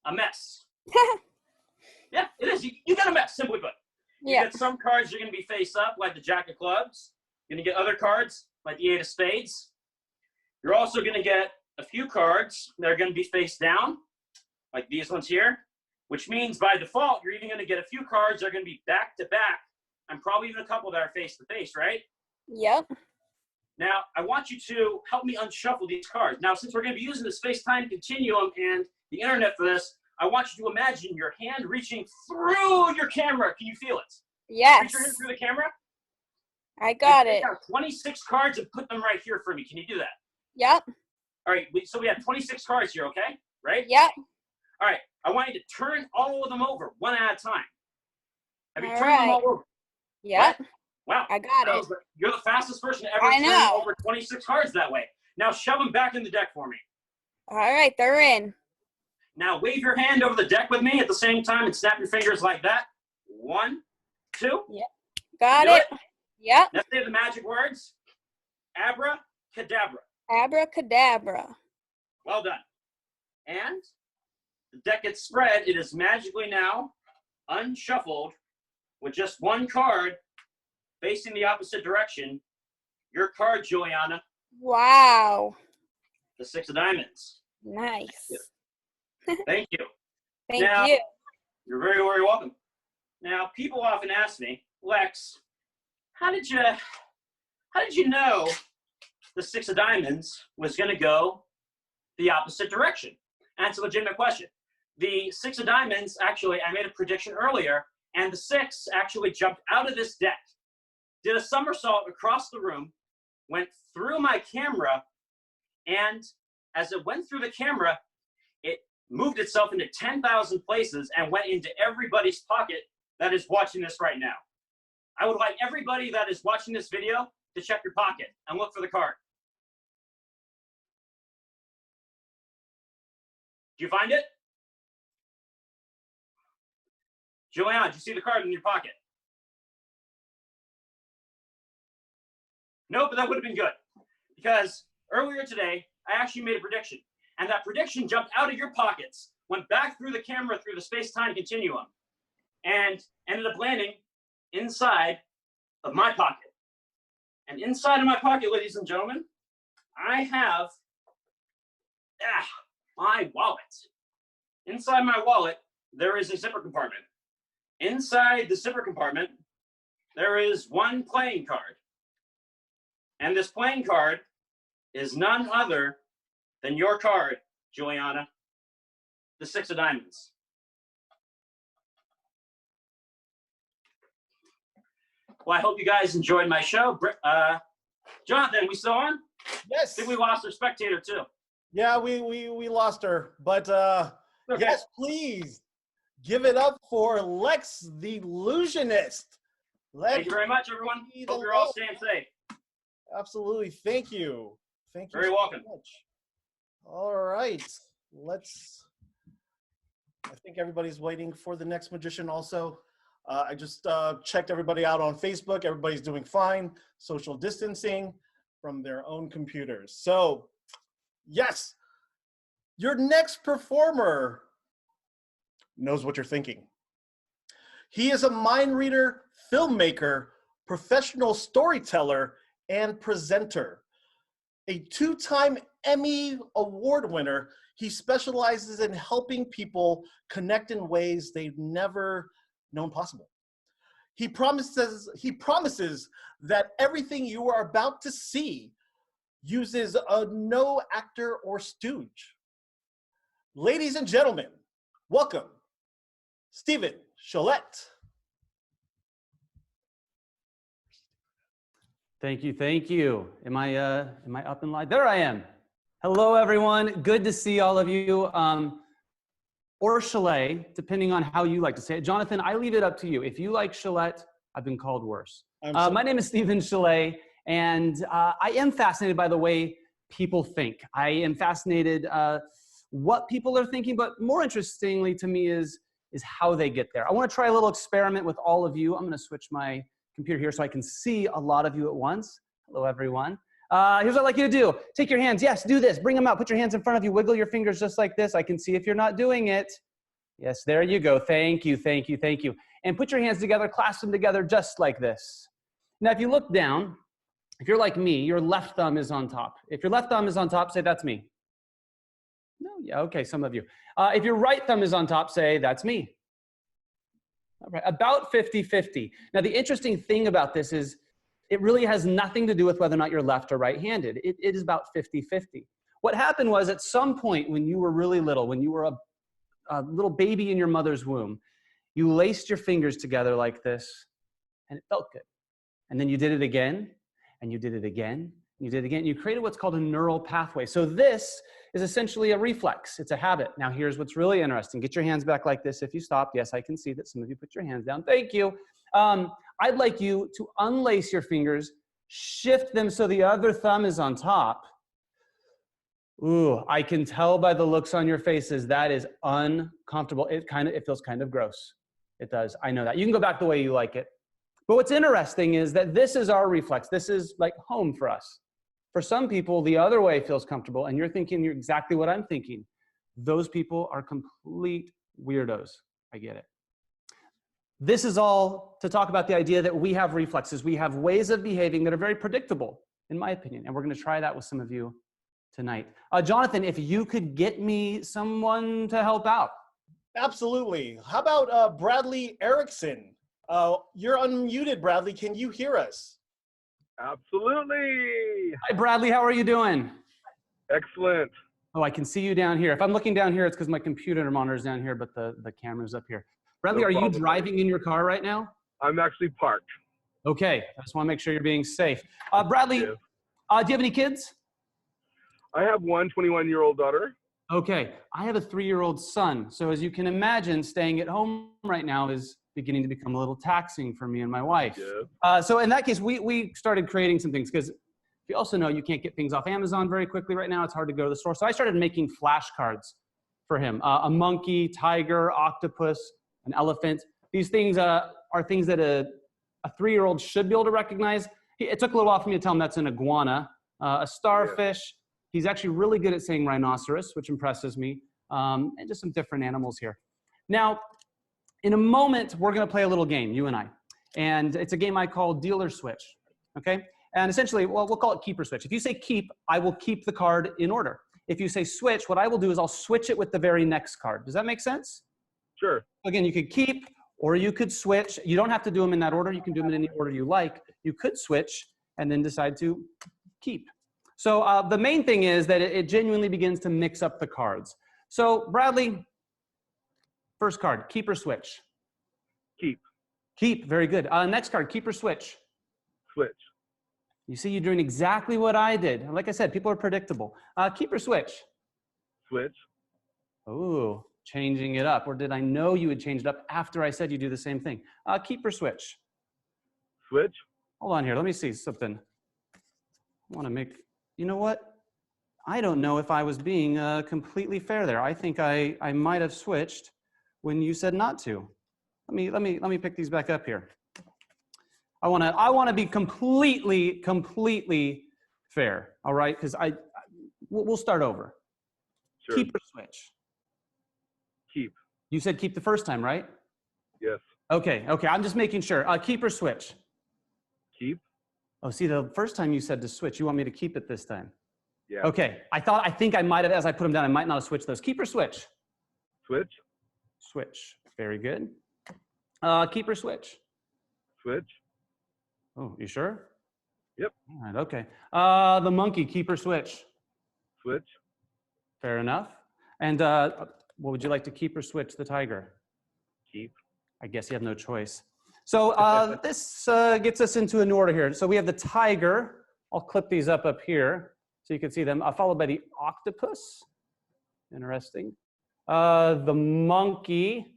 a mess. Yeah, it is. You got a mess, simply put. You get some cards you're going to be face up, like the Jack of Clubs. You're going to get other cards, like the 8 of Spades. You're also going to get a few cards that are going to be face down, like these ones here, which means by default, you're even going to get a few cards that are going to be back to back, and probably even a couple that are face to face, right? Yep. Now, I want you to help me unshuffle these cards. Now, since we're going to be using the space-time continuum and the internet for this, I want you to imagine your hand reaching through your camera. Can you feel it? Yes. Reach your hand through the camera. I got it. Take out 26 cards and put them right here for me. Can you do that? Yep. All right, so we have 26 cards here, okay? Right? Yep. All right, I want you to turn all of them over one at a time. Have you All turned them right. all over? Yep. Wow. I got That it. was you're the fastest person to ever I turn know. over 26 cards that way. Now shove them back in the deck for me. All right, they're in. Now wave your hand over the deck with me at the same time and snap your fingers like that. 1, 2. Got Do it. Yep. Now say the magic words. Abracadabra. Abracadabra. Well done. And the deck gets spread. It is magically now unshuffled with just one card facing the opposite direction. Your card, Juliana, Wow. the 6 of diamonds. Nice. Thank you. Thank Now- you. You're very, very welcome. Now, people often ask me, Lex, how did you know the 6 of diamonds was going to go the opposite direction? And it's a legitimate question. The 6 of diamonds, actually, I made a prediction earlier, and the 6 actually jumped out of this deck, did a somersault across the room, went through my camera, and as it went through the camera, it moved itself into 10,000 places and went into everybody's pocket that is watching this right now. I would like everybody that is watching this video to check your pocket and look for the card. Did you find it? Juliana, did you see the card in your pocket? No, but that would have been good. Because earlier today, I actually made a prediction. And that prediction jumped out of your pockets, went back through the camera, through the space-time continuum, and ended up landing inside of my pocket. And inside of my pocket, ladies and gentlemen, I have my wallet. Inside my wallet, there is a zipper compartment. Inside the zipper compartment, there is one playing card. And this playing card is none other than your card, Juliana, the 6 of diamonds. Well, I hope you guys enjoyed my show. Jonathan, we still on? Yes. I think we lost our spectator too. Yeah, we lost her, but Okay. yes, please give it up for Lex the Illusionist. Lex, Thank you very much, everyone. be Hope the you're all Lord. staying safe. Absolutely, thank you. Thank you. Very so welcome. much. All right, I think everybody's waiting for the next magician also. I just checked everybody out on Facebook. Everybody's doing fine. Social distancing from their own computers. So, yes, your next performer knows what you're thinking. He is a mind reader, filmmaker, professional storyteller, and presenter. A 2-time Emmy Award winner, he specializes in helping people connect in ways they've never known possible. He promises that everything you are about to see uses no actor or stooge. Ladies and gentlemen, welcome, Stephen Chollet. Thank you, thank you. Am I up and live? There I am. Hello, everyone. Good to see all of you. Or Chollet, depending on how you like to say it. Jonathan, I leave it up to you. If you like Chollet, I've been called worse. My name is Stephen Chollet, and I am fascinated by the way people think. I am fascinated what people are thinking, but more interestingly to me is how they get there. I want to try a little experiment with all of you. I'm going to switch my computer here so I can see a lot of you at once. Hello, everyone. Here's what I'd like you to do. Take your hands. Yes, do this. Bring them out. Put your hands in front of you. Wiggle your fingers just like this. I can see if you're not doing it. Yes, there you go. Thank you, thank you, thank you. And put your hands together. Clasp them together just like this. Now, if you look down, if you're like me, your left thumb is on top. If your left thumb is on top, say, that's me. No, yeah, okay, some of you. If your right thumb is on top, say, that's me. All right, about 50-50. Now, the interesting thing about this is it really has nothing to do with whether or not you're left or right-handed. It is about 50-50. What happened was at some point when you were really little, when you were a little baby in your mother's womb, you laced your fingers together like this, and it felt good. And then you did it again, and you did it again, You did it again. You created what's called a neural pathway. So this is essentially a reflex. It's a habit. Now here's what's really interesting. Get your hands back like this if you stopped. Yes, I can see that some of you put your hands down. Thank you. I'd like you to unlace your fingers, shift them so the other thumb is on top. Ooh, I can tell by the looks on your faces that is uncomfortable. It feels kind of gross. It does. I know that. You can go back the way you like it. But what's interesting is that this is our reflex. This is like home for us. For some people, the other way feels comfortable, and you're thinking you're exactly what I'm thinking. Those people are complete weirdos. I get it. This is all to talk about the idea that we have reflexes. We have ways of behaving that are very predictable, in my opinion, and we're going to try that with some of you tonight. Jonathan, if you could get me someone to help out. Absolutely. How about Bradley Erickson? You're unmuted, Bradley. Can you hear us? Absolutely. Hi, Bradley. How are you doing? Excellent. Oh, I can see you down here. If I'm looking down here, it's because my computer monitor is down here, but the camera's up here. Bradley, are you driving in your car right now? I'm actually parked. Okay. I just want to make sure you're being safe. Bradley, do you have any kids? I have one 21-year-old daughter. Okay. I have a 3-year-old son. So as you can imagine, staying at home right now is beginning to become a little taxing for me and my wife. Yeah. So in that case, we started creating some things because you also know you can't get things off Amazon very quickly right now. It's hard to go to the store. So I started making flashcards for him. A monkey, tiger, octopus, an elephant. These things are things that a 3-year-old should be able to recognize. It took a little while for me to tell him that's an iguana, a starfish. Yeah. He's actually really good at saying rhinoceros, which impresses me, and just some different animals here. Now, in a moment, we're going to play a little game, you and I. And it's a game I call Dealer Switch, okay? And essentially, well, we'll call it Keeper Switch. If you say keep, I will keep the card in order. If you say switch, what I will do is I'll switch it with the very next card. Does that make sense? Sure. Again, you could keep or you could switch. You don't have to do them in that order. You can do them in any order you like. You could switch and then decide to keep. So the main thing is that it genuinely begins to mix up the cards. So Bradley, first card, keep or switch? Keep. Keep, very good. Next card, keep or switch? Switch. You see, you're doing exactly what I did. Like I said, people are predictable. Keep or switch? Switch. Ooh, changing it up. Or did I know you would change it up after I said you do the same thing? Keep or switch? Switch. Hold on here, let me see something. I want to make, you know what? I don't know if I was being completely fair there. I think I might have switched when you said not to. Let me pick these back up here. I want to be completely fair. All right, because we'll start over. Sure. Keep or switch? Keep. You said keep the first time, right? Yes. Okay. I'm just making sure. Keep or switch? Keep. Oh, see, the first time you said to switch, you want me to keep it this time. Yeah. Okay. I think I might have, as I put them down, I might not have switched those. Keep or switch? Switch. Switch. Very good. Keep or switch? Switch. Oh, you sure? Yep. All right, okay. The monkey, keep or switch? Switch. Fair enough. And what would you like to keep or switch the tiger? Keep. I guess you have no choice. So this gets us into a new order here. So we have the tiger. I'll clip these up here so you can see them, followed by the octopus. Interesting. The monkey,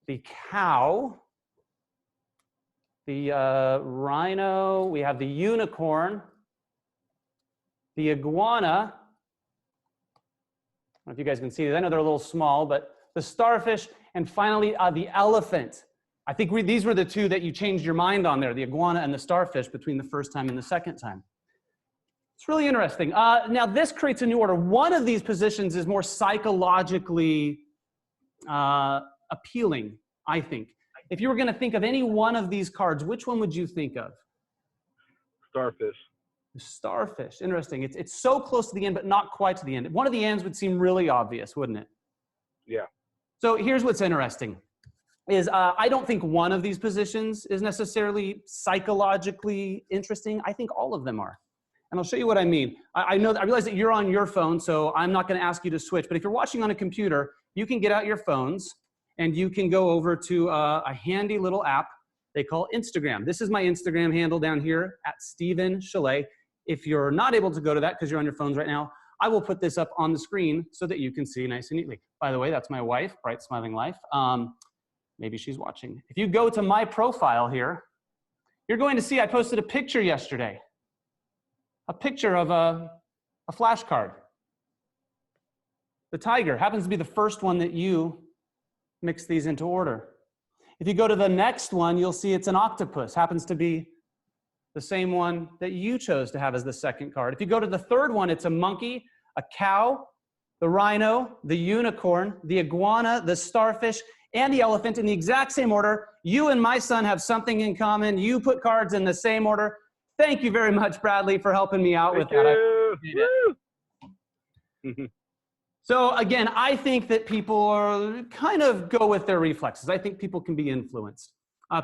the cow, the rhino, we have the unicorn, the iguana. I don't know if you guys can see these. I know they're a little small, but the starfish, and finally the elephant. I think these were the two that you changed your mind on there, the iguana and the starfish, between the first time and the second time. It's really interesting. Now, this creates a new order. One of these positions is more psychologically appealing, I think. If you were going to think of any one of these cards, which one would you think of? Starfish. Starfish. Interesting. It's so close to the end, but not quite to the end. One of the ends would seem really obvious, wouldn't it? Yeah. So here's what's interesting. Is I don't think one of these positions is necessarily psychologically interesting. I think all of them are. And I'll show you what I mean. I realize that you're on your phone, so I'm not going to ask you to switch. But if you're watching on a computer, you can get out your phones and you can go over to a handy little app they call Instagram. This is my Instagram handle down here at Stephen Chollet. If you're not able to go to that because you're on your phones right now, I will put this up on the screen so that you can see nice and neatly. By the way, that's my wife, Bright Smiling Life. Maybe she's watching. If you go to my profile here, you're going to see I posted a picture yesterday. A picture of a flashcard. The tiger happens to be the first one that you mix these into order. If you go to the next one, you'll see it's an octopus. Happens to be the same one that you chose to have as the second card. If you go to the third one, it's a monkey, a cow, the rhino, the unicorn, the iguana, the starfish, and the elephant in the exact same order. You and my son have something in common. You put cards in the same order. Thank you very much, Bradley, for helping me out with that. I appreciate it. So again, I think that people are kind of go with their reflexes. I think people can be influenced.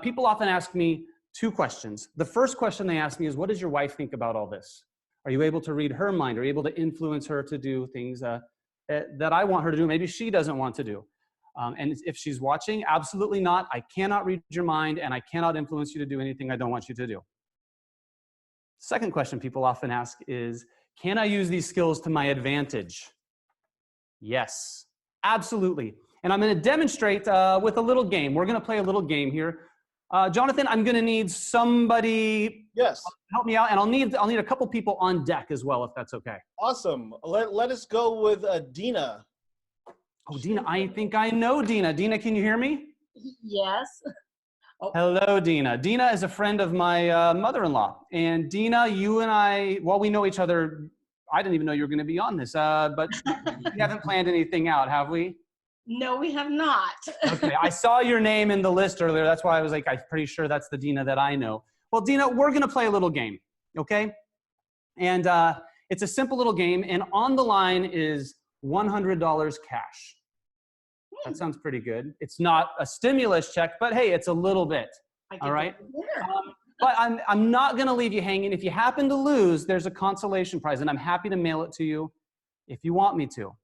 People often ask me two questions. The first question they ask me is, what does your wife think about all this? Are you able to read her mind? Are you able to influence her to do things that I want her to do, maybe she doesn't want to do? And if she's watching, absolutely not. I cannot read your mind, and I cannot influence you to do anything I don't want you to do. Second question people often ask is, can I use these skills to my advantage? Yes, absolutely. And I'm going to demonstrate with a little game. We're going to play a little game here. Jonathan, I'm going to need somebody help me out, and I'll need a couple people on deck as well, if that's okay. Awesome. Let us go with Dina. Oh, Dina, I think I know Dina. Dina, can you hear me? Yes. Oh. Hello, Dina. Dina is a friend of my mother-in-law. And Dina, you and I, well, we know each other. I didn't even know you were going to be on this, but we haven't planned anything out, have we? No, we have not. Okay, I saw your name in the list earlier. That's why I was like, I'm pretty sure that's the Dina that I know. Well, Dina, we're going to play a little game, okay? And it's a simple little game, and on the line is $100 cash. That sounds pretty good. It's not a stimulus check, but hey, it's a little bit, all right? But I'm not going to leave you hanging. If you happen to lose, there's a consolation prize, and I'm happy to mail it to you if you want me to.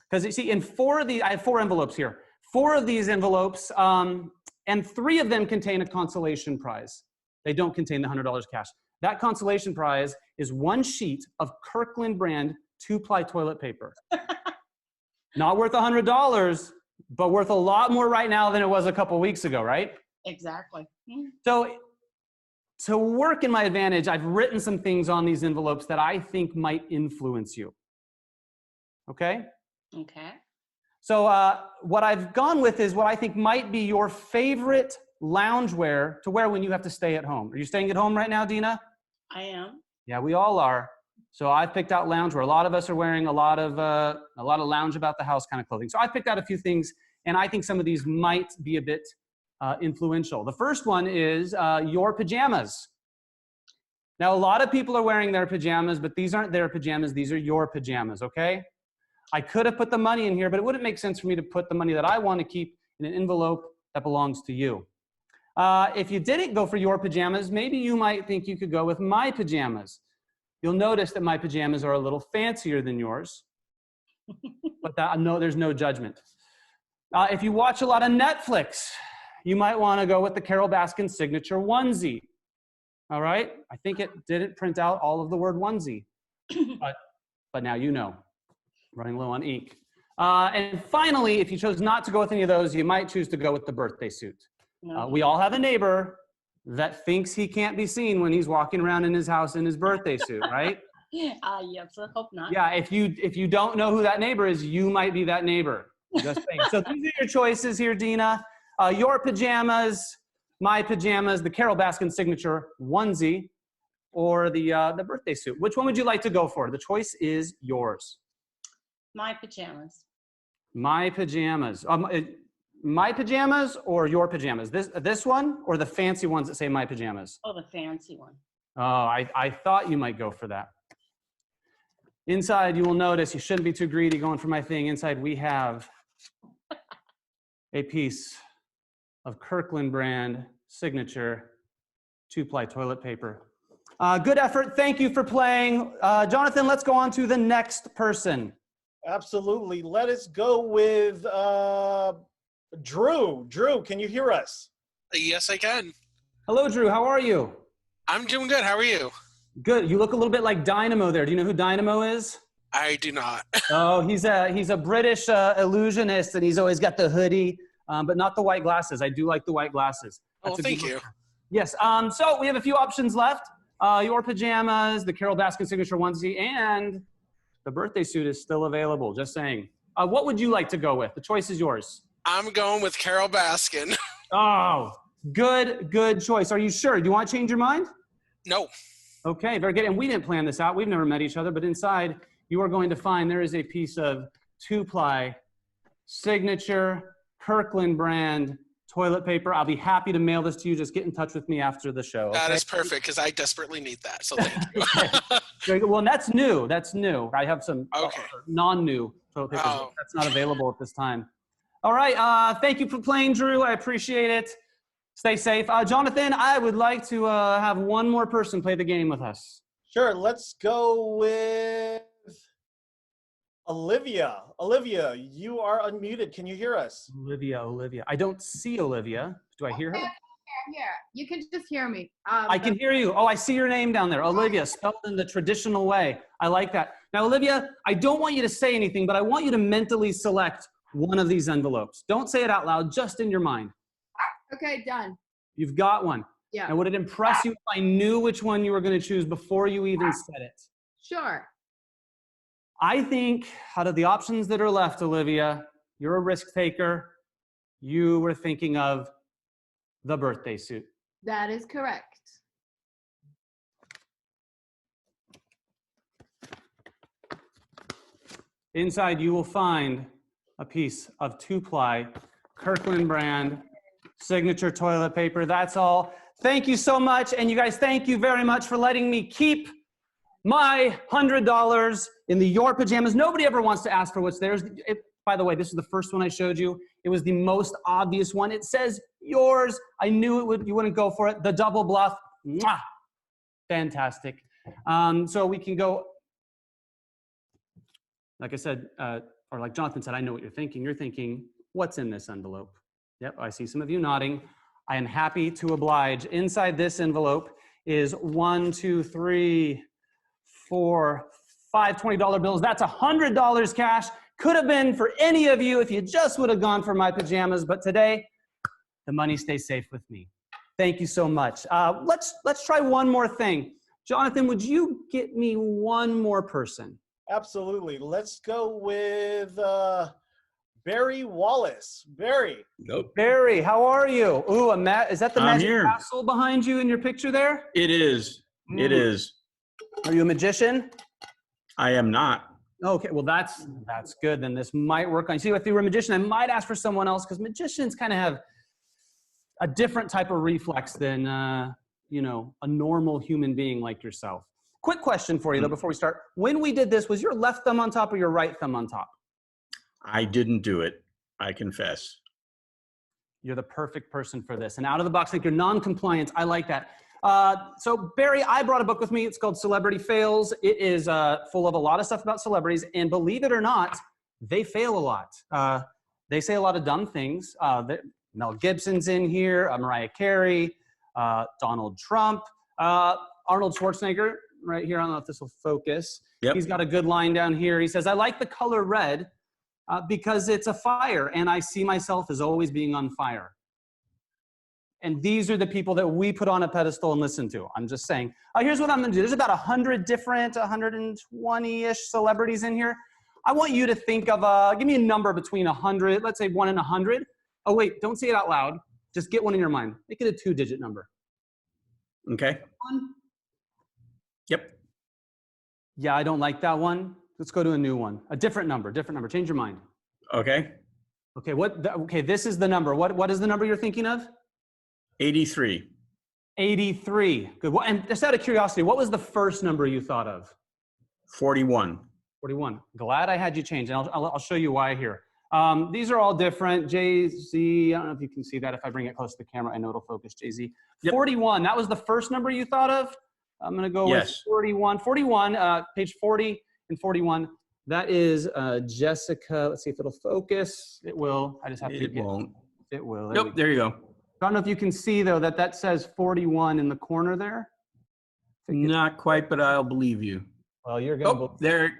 Because you see, in I have 4 envelopes here. 4 of these envelopes, and 3 of them contain a consolation prize. They don't contain the $100 cash. That consolation prize is 1 sheet of Kirkland brand 2-ply toilet paper. Not worth $100, but worth a lot more right now than it was a couple weeks ago, right? Exactly. So to work in my advantage, I've written some things on these envelopes that I think might influence you. Okay? Okay. So what I've gone with is what I think might be your favorite loungewear to wear when you have to stay at home. Are you staying at home right now, Dina? I am. Yeah, we all are. So I've picked out loungewear. A lot of us are wearing a lot of lounge about the house kind of clothing. So I picked out a few things, and I think some of these might be a bit influential. The first one is your pajamas. Now, a lot of people are wearing their pajamas, but these aren't their pajamas. These are your pajamas, okay? I could have put the money in here, but it wouldn't make sense for me to put the money that I want to keep in an envelope that belongs to you. If you didn't go for your pajamas, maybe you might think you could go with my pajamas. You'll notice that my pajamas are a little fancier than yours, but no, there's no judgment. If you watch a lot of Netflix, you might want to go with the Carole Baskin signature onesie. All right? I think it didn't print out all of the word onesie, but now you know. Running low on ink. And finally, if you chose not to go with any of those, you might choose to go with the birthday suit. No. We all have a neighbor that thinks he can't be seen when he's walking around in his house in his birthday suit, right? Yes, I hope not. Yeah, if you don't know who that neighbor is, you might be that neighbor. Just saying. So these are your choices here, Dina. Your pajamas, my pajamas, the Carole Baskin signature onesie, or the birthday suit. Which one would you like to go for? The choice is yours. My pajamas. My pajamas. My pajamas or your pajamas? This one or the fancy ones that say my pajamas? Oh, the fancy one. Oh, I thought you might go for that. Inside, you will notice, you shouldn't be too greedy going for my thing. Inside, we have a piece of Kirkland brand signature 2-ply toilet paper. Good effort. Thank you for playing. Jonathan, let's go on to the next person. Absolutely. Let us go with Drew. Drew, can you hear us? Yes, I can. Hello, Drew. How are you? I'm doing good. How are you? Good. You look a little bit like Dynamo there. Do you know who Dynamo is? I do not. Oh, he's a British illusionist, and he's always got the hoodie, but not the white glasses. I do like the white glasses. Oh, thank you. Yes. So we have a few options left. Your pajamas, the Carol Baskin signature onesie, and the birthday suit is still available. Just saying. What would you like to go with? The choice is yours. I'm going with Carol Baskin. Oh, good choice. Are you sure? Do you want to change your mind? No. Okay, very good. And we didn't plan this out. We've never met each other, but inside you are going to find there is a piece of 2-ply signature Kirkland brand toilet paper. I'll be happy to mail this to you. Just get in touch with me after the show. Okay? That is perfect because I desperately need that. So thank you. Very good. Well, and that's new. That's new. I have some non-new toilet paper. That's not available at this time. All right. Thank you for playing, Drew. I appreciate it. Stay safe. Jonathan, I would like to have one more person play the game with us. Sure. Let's go with Olivia. Olivia, you are unmuted. Can you hear us? Olivia. I don't see Olivia. Do I hear her? I'm here. You can just hear me. I can hear you. Oh, I see your name down there. Olivia, spelled in the traditional way. I like that. Now, Olivia, I don't want you to say anything, but I want you to mentally select one of these envelopes. Don't say it out loud, just in your mind. Okay, done. You've got one. Yeah. And would it impress you if I knew which one you were going to choose before you even said it? Sure. I think out of the options that are left, Olivia, you're a risk taker. You were thinking of the birthday suit. That is correct. Inside, you will find a piece of 2-ply Kirkland brand signature toilet paper. That's all. Thank you so much. And you guys, thank you very much for letting me keep my $100 in the Your Pajamas. Nobody ever wants to ask for what's theirs. By the way, this is the first one I showed you. It was the most obvious one. It says yours. I knew you wouldn't go for it. The double bluff. Mwah! Fantastic. So we can go, like I said, or like Jonathan said, I know what you're thinking. You're thinking, what's in this envelope? Yep, I see some of you nodding. I am happy to oblige. Inside this envelope is 1, 2, 3, 4, 5 $20 bills. That's $100 cash. Could have been for any of you if you just would have gone for my pajamas, but today the money stays safe with me. Thank you so much. Let's try one more thing. Jonathan, would you get me one more person? Absolutely. Let's go with Barry Wallace. Barry. Nope. Barry, how are you? Ooh, is that the I'm magic here. castle behind you in your picture there? It is. It is. Are you a magician? I am not. Okay, well that's good. Then this might work on you. See, if you were a magician, I might ask for someone else because magicians kind of have a different type of reflex than a normal human being like yourself. Quick question for you though before we start. When we did this, was your left thumb on top or your right thumb on top? I didn't do it. I confess. You're the perfect person for this. And out of the box, like you're non-compliant. I like that. So Barry, I brought a book with me. It's called Celebrity Fails. It is full of a lot of stuff about celebrities. And believe it or not, they fail a lot. They say a lot of dumb things. Mel Gibson's in here, Mariah Carey, Donald Trump, Arnold Schwarzenegger right here. I don't know if this will focus. Yep. He's got a good line down here. He says, I like the color red because it's a fire and I see myself as always being on fire. And these are the people that we put on a pedestal and listen to. I'm just saying. Here's what I'm going to do. There's about 100 different, 120-ish celebrities in here. I want you to think of, give me a number between 100, let's say 1 and 100. Oh, wait, don't say it out loud. Just get one in your mind. Make it a 2-digit number. Okay. 1. Yep. Yeah, I don't like that one. Let's go to a new one. A different number. Change your mind. Okay. Okay, okay, this is the number. What is the number you're thinking of? 83. 83. Good. Well, and just out of curiosity, what was the first number you thought of? 41. 41. Glad I had you change, and I'll show you why here. These are all different. Jay-Z, I don't know if you can see that. If I bring it close to the camera, I know it'll focus. Jay-Z. Yep. 41. That was the first number you thought of? I'm going to go with 41. 41, page 40 and 41. That is Jessica. Let's see if it'll focus. It will. I just have to It won't. It will. Nope, there you go. I don't know if you can see, though, that says 41 in the corner there. Not quite, but I'll believe you. Well, you're going to. Oh, there.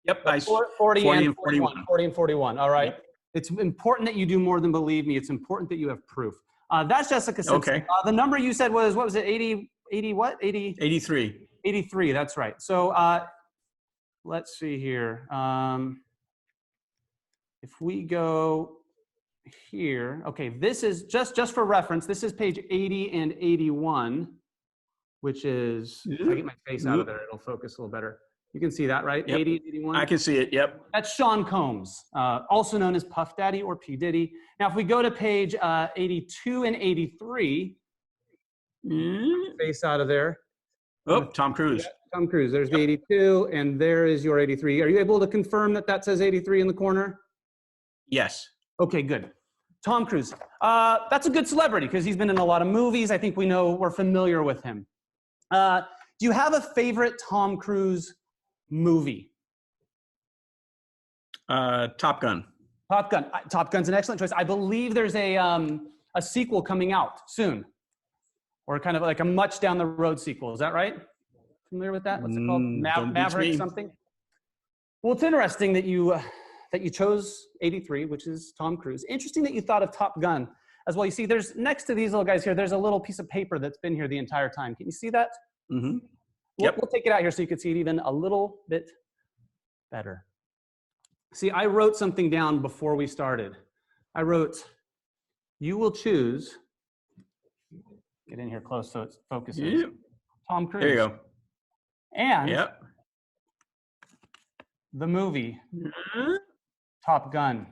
Yep. I, 40 and 41. 40 and 41. All right. Yep. It's important that you do more than believe me. It's important that you have proof. That's Jessica Simpson. Okay. The number you said was, what was it? 80 what? 83. 83. That's right. So let's see here. If we go here, okay, this is just for reference. This is page 80 and 81, which is, if I get my face out of there, it'll focus a little better. You can see that, right? Yep. 80, 81. I can see it. Yep. That's Sean Combs, also known as Puff Daddy or P. Diddy. Now, if we go to page 82 and 83, face out of there. Oh, Tom Cruise. Yeah, Tom Cruise. There's the 82, and there is your 83. Are you able to confirm that that says 83 in the corner? Yes. Okay, good. Tom Cruise. That's a good celebrity because he's been in a lot of movies. I think we're familiar with him. Do you have a favorite Tom Cruise movie? Top Gun. Top Gun. Top Gun's an excellent choice. I believe there's a sequel coming out soon, or kind of like a much down the road sequel. Is that right? Familiar with that? What's it called? Maverick something. Well, it's interesting that you chose 83, which is Tom Cruise. Interesting that you thought of Top Gun as well. You see, there's next to these little guys here. There's a little piece of paper that's been here the entire time. Can you see that? Mm-hmm. Yep. We'll take it out here so you can see it even a little bit better. See, I wrote something down before we started. I wrote, you will choose, get in here close so it focuses, yep. Tom Cruise. There you go. And yep. the movie, Top Gun.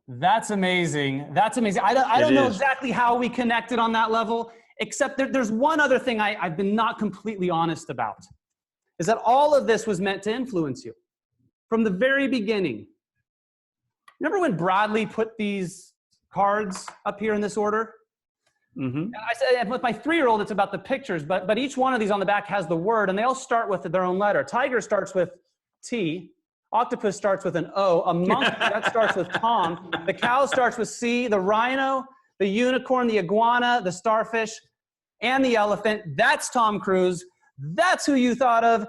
That's amazing. That's amazing. I don't know exactly how we connected on that level, except there's one other thing I've been not completely honest about, is that all of this was meant to influence you from the very beginning. Remember when Bradley put these cards up here in this order? Mm-hmm. And I said, with my 3-year-old, it's about the pictures, but each one of these on the back has the word, and they all start with their own letter. Tiger starts with T. Octopus starts with an O. A monkey, that starts with Tom. The cow starts with C. The rhino, the unicorn, the iguana, the starfish, and the elephant. That's Tom Cruise. That's who you thought of.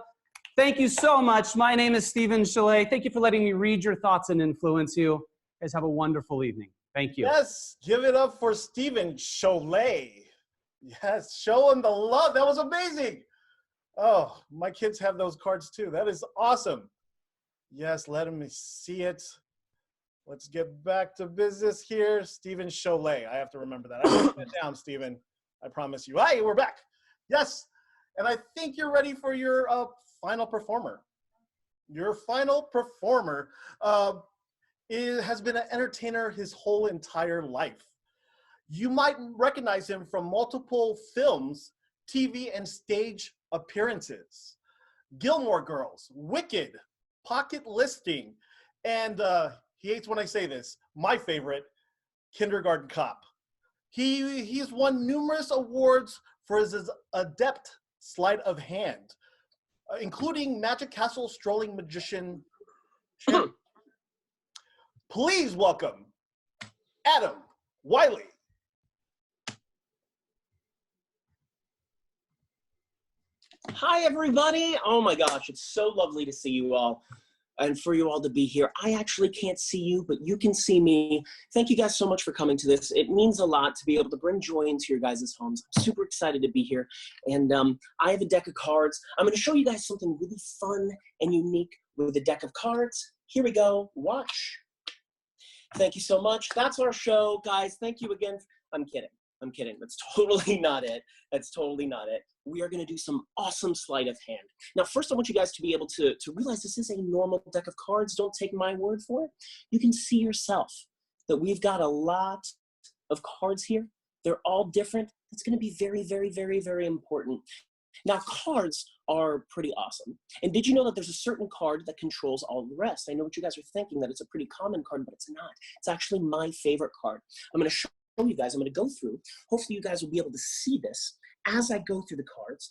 Thank you so much. My name is Stephen Chollet. Thank you for letting me read your thoughts and influence you. You guys have a wonderful evening. Thank you. Yes, give it up for Stephen Chollet. Yes, show him the love. That was amazing. Oh, my kids have those cards too. That is awesome. Yes, let me see it. Let's get back to business here. Stephen Chollet. I have to remember that. I wrote it down, Stephen. I promise you. Hey, we're back. Yes, and I think you're ready for your final performer. Your final performer has been an entertainer his whole entire life. You might recognize him from multiple films, TV, and stage appearances. Gilmore Girls, Wicked, Pocket Listing, and he hates when I say this, my favorite, Kindergarten Cop. He's won numerous awards for his adept sleight of hand, including Magic Castle Strolling Magician. Please welcome Adam Wylie. Hi, everybody. Oh my gosh, it's so lovely to see you all and for you all to be here. I actually can't see you, but you can see me. Thank you guys so much for coming to this. It means a lot to be able to bring joy into your guys' homes. I'm super excited to be here. And I have a deck of cards. I'm going to show you guys something really fun and unique with a deck of cards. Here we go. Watch. Thank you so much. That's our show, guys. Thank you again. I'm kidding. I'm kidding. That's totally not it. That's totally not it. We are going to do some awesome sleight of hand. Now, first, I want you guys to be able to realize this is a normal deck of cards. Don't take my word for it. You can see yourself that we've got a lot of cards here. They're all different. It's going to be very, very, very, very important. Now, cards are pretty awesome. And did you know that there's a certain card that controls all the rest? I know what you guys are thinking, that it's a pretty common card, but it's not. It's actually my favorite card. I'm going to show you guys. I'm going to go through. Hopefully, you guys will be able to see this. as I go through the cards,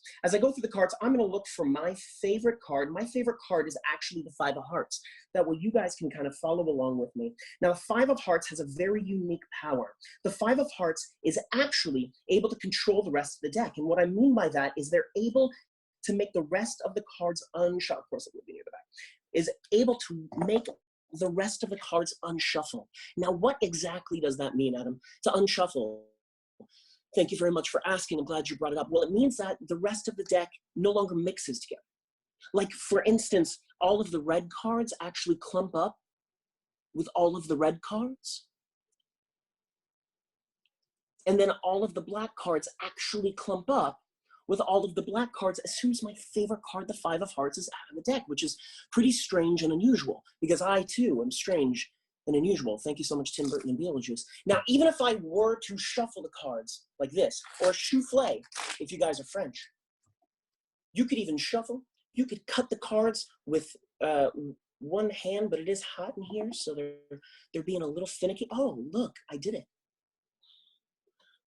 I'm going to look for my favorite card. My favorite card is actually the 5 of hearts. That way you guys can kind of follow along with me. Now, 5 of hearts has a very unique power. The 5 of hearts is actually able to control the rest of the deck. And what I mean by that is they're able to make the rest of the cards unshuffle. Of course, it would be near the back. Is able to make the rest of the cards unshuffle. Now, what exactly does that mean, Adam? To unshuffle. Thank you very much for asking. I'm glad you brought it up. Well, it means that the rest of the deck no longer mixes together. Like, for instance, all of the red cards actually clump up with all of the red cards. And then all of the black cards actually clump up with all of the black cards as soon as my favorite card, the 5 of hearts, is out of the deck, which is pretty strange and unusual because I, too, am strange and unusual. Thank you so much, Tim Burton and Beetlejuice. Now, even if I were to shuffle the cards like this, or souffle, if you guys are French, you could even shuffle. You could cut the cards with one hand, but it is hot in here, so they're being a little finicky. Oh, look, I did it.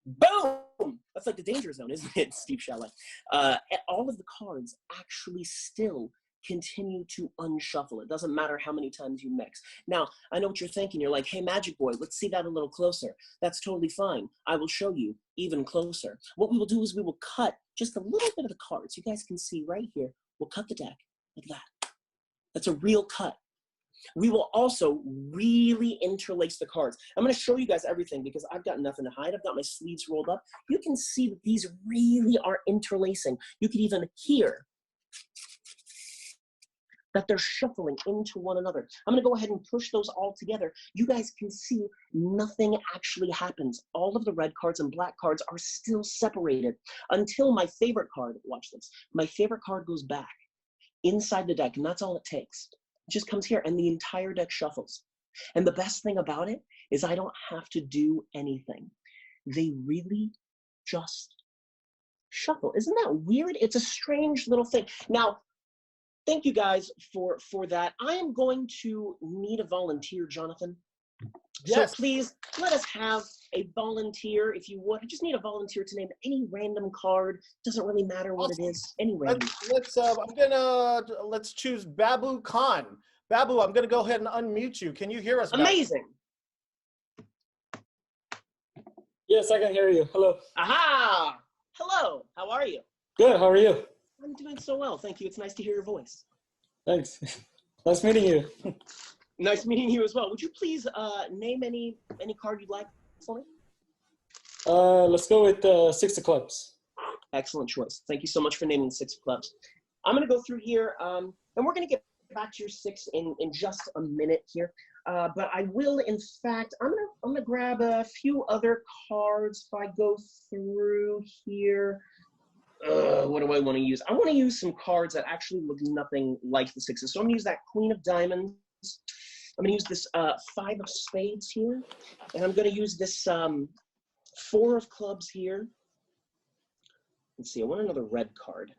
Boom! That's like the danger zone, isn't it, Steve Chollet? All of the cards actually still continue to unshuffle. It doesn't matter how many times you mix. Now, I know what you're thinking. You're like, hey, Magic Boy, let's see that a little closer. That's totally fine. I will show you even closer. What we will do is we will cut just a little bit of the cards. You guys can see right here. We'll cut the deck like that. That's a real cut. We will also really interlace the cards. I'm going to show you guys everything because I've got nothing to hide. I've got my sleeves rolled up. You can see that these really are interlacing. You can even hear that they're shuffling into one another. I'm going to go ahead and push those all together. You guys can see nothing actually happens. All of the red cards and black cards are still separated until my favorite card, watch this, my favorite card goes back inside the deck, and that's all it takes. It just comes here, and the entire deck shuffles. And the best thing about it is I don't have to do anything. They really just shuffle. Isn't that weird? It's a strange little thing. Now, thank you guys for that. I am going to need a volunteer, Jonathan. Yes. So please, let us have a volunteer, if you would. I just need a volunteer to name any random card. Doesn't really matter what it is. Any random. Let's choose Babu Khan. Babu, I'm gonna go ahead and unmute you. Can you hear us? Amazing. Yes, I can hear you. Hello. Aha! Hello. How are you? Good. How are you? I'm doing so well. Thank you. It's nice to hear your voice. Thanks. Nice meeting you. Nice meeting you as well. Would you please name any card you'd like for me? Let's go with 6 of clubs. Excellent choice. Thank you so much for naming 6 of clubs. I'm going to go through here, and we're going to get back to your 6 in just a minute here. But I will, in fact, I'm gonna grab a few other cards if I go through here. What do I want to use? I want to use some cards that actually look nothing like the 6s. So I'm going to use that Queen of Diamonds. I'm going to use this 5 of Spades here. And I'm going to use this 4 of Clubs here. Let's see, I want another red card.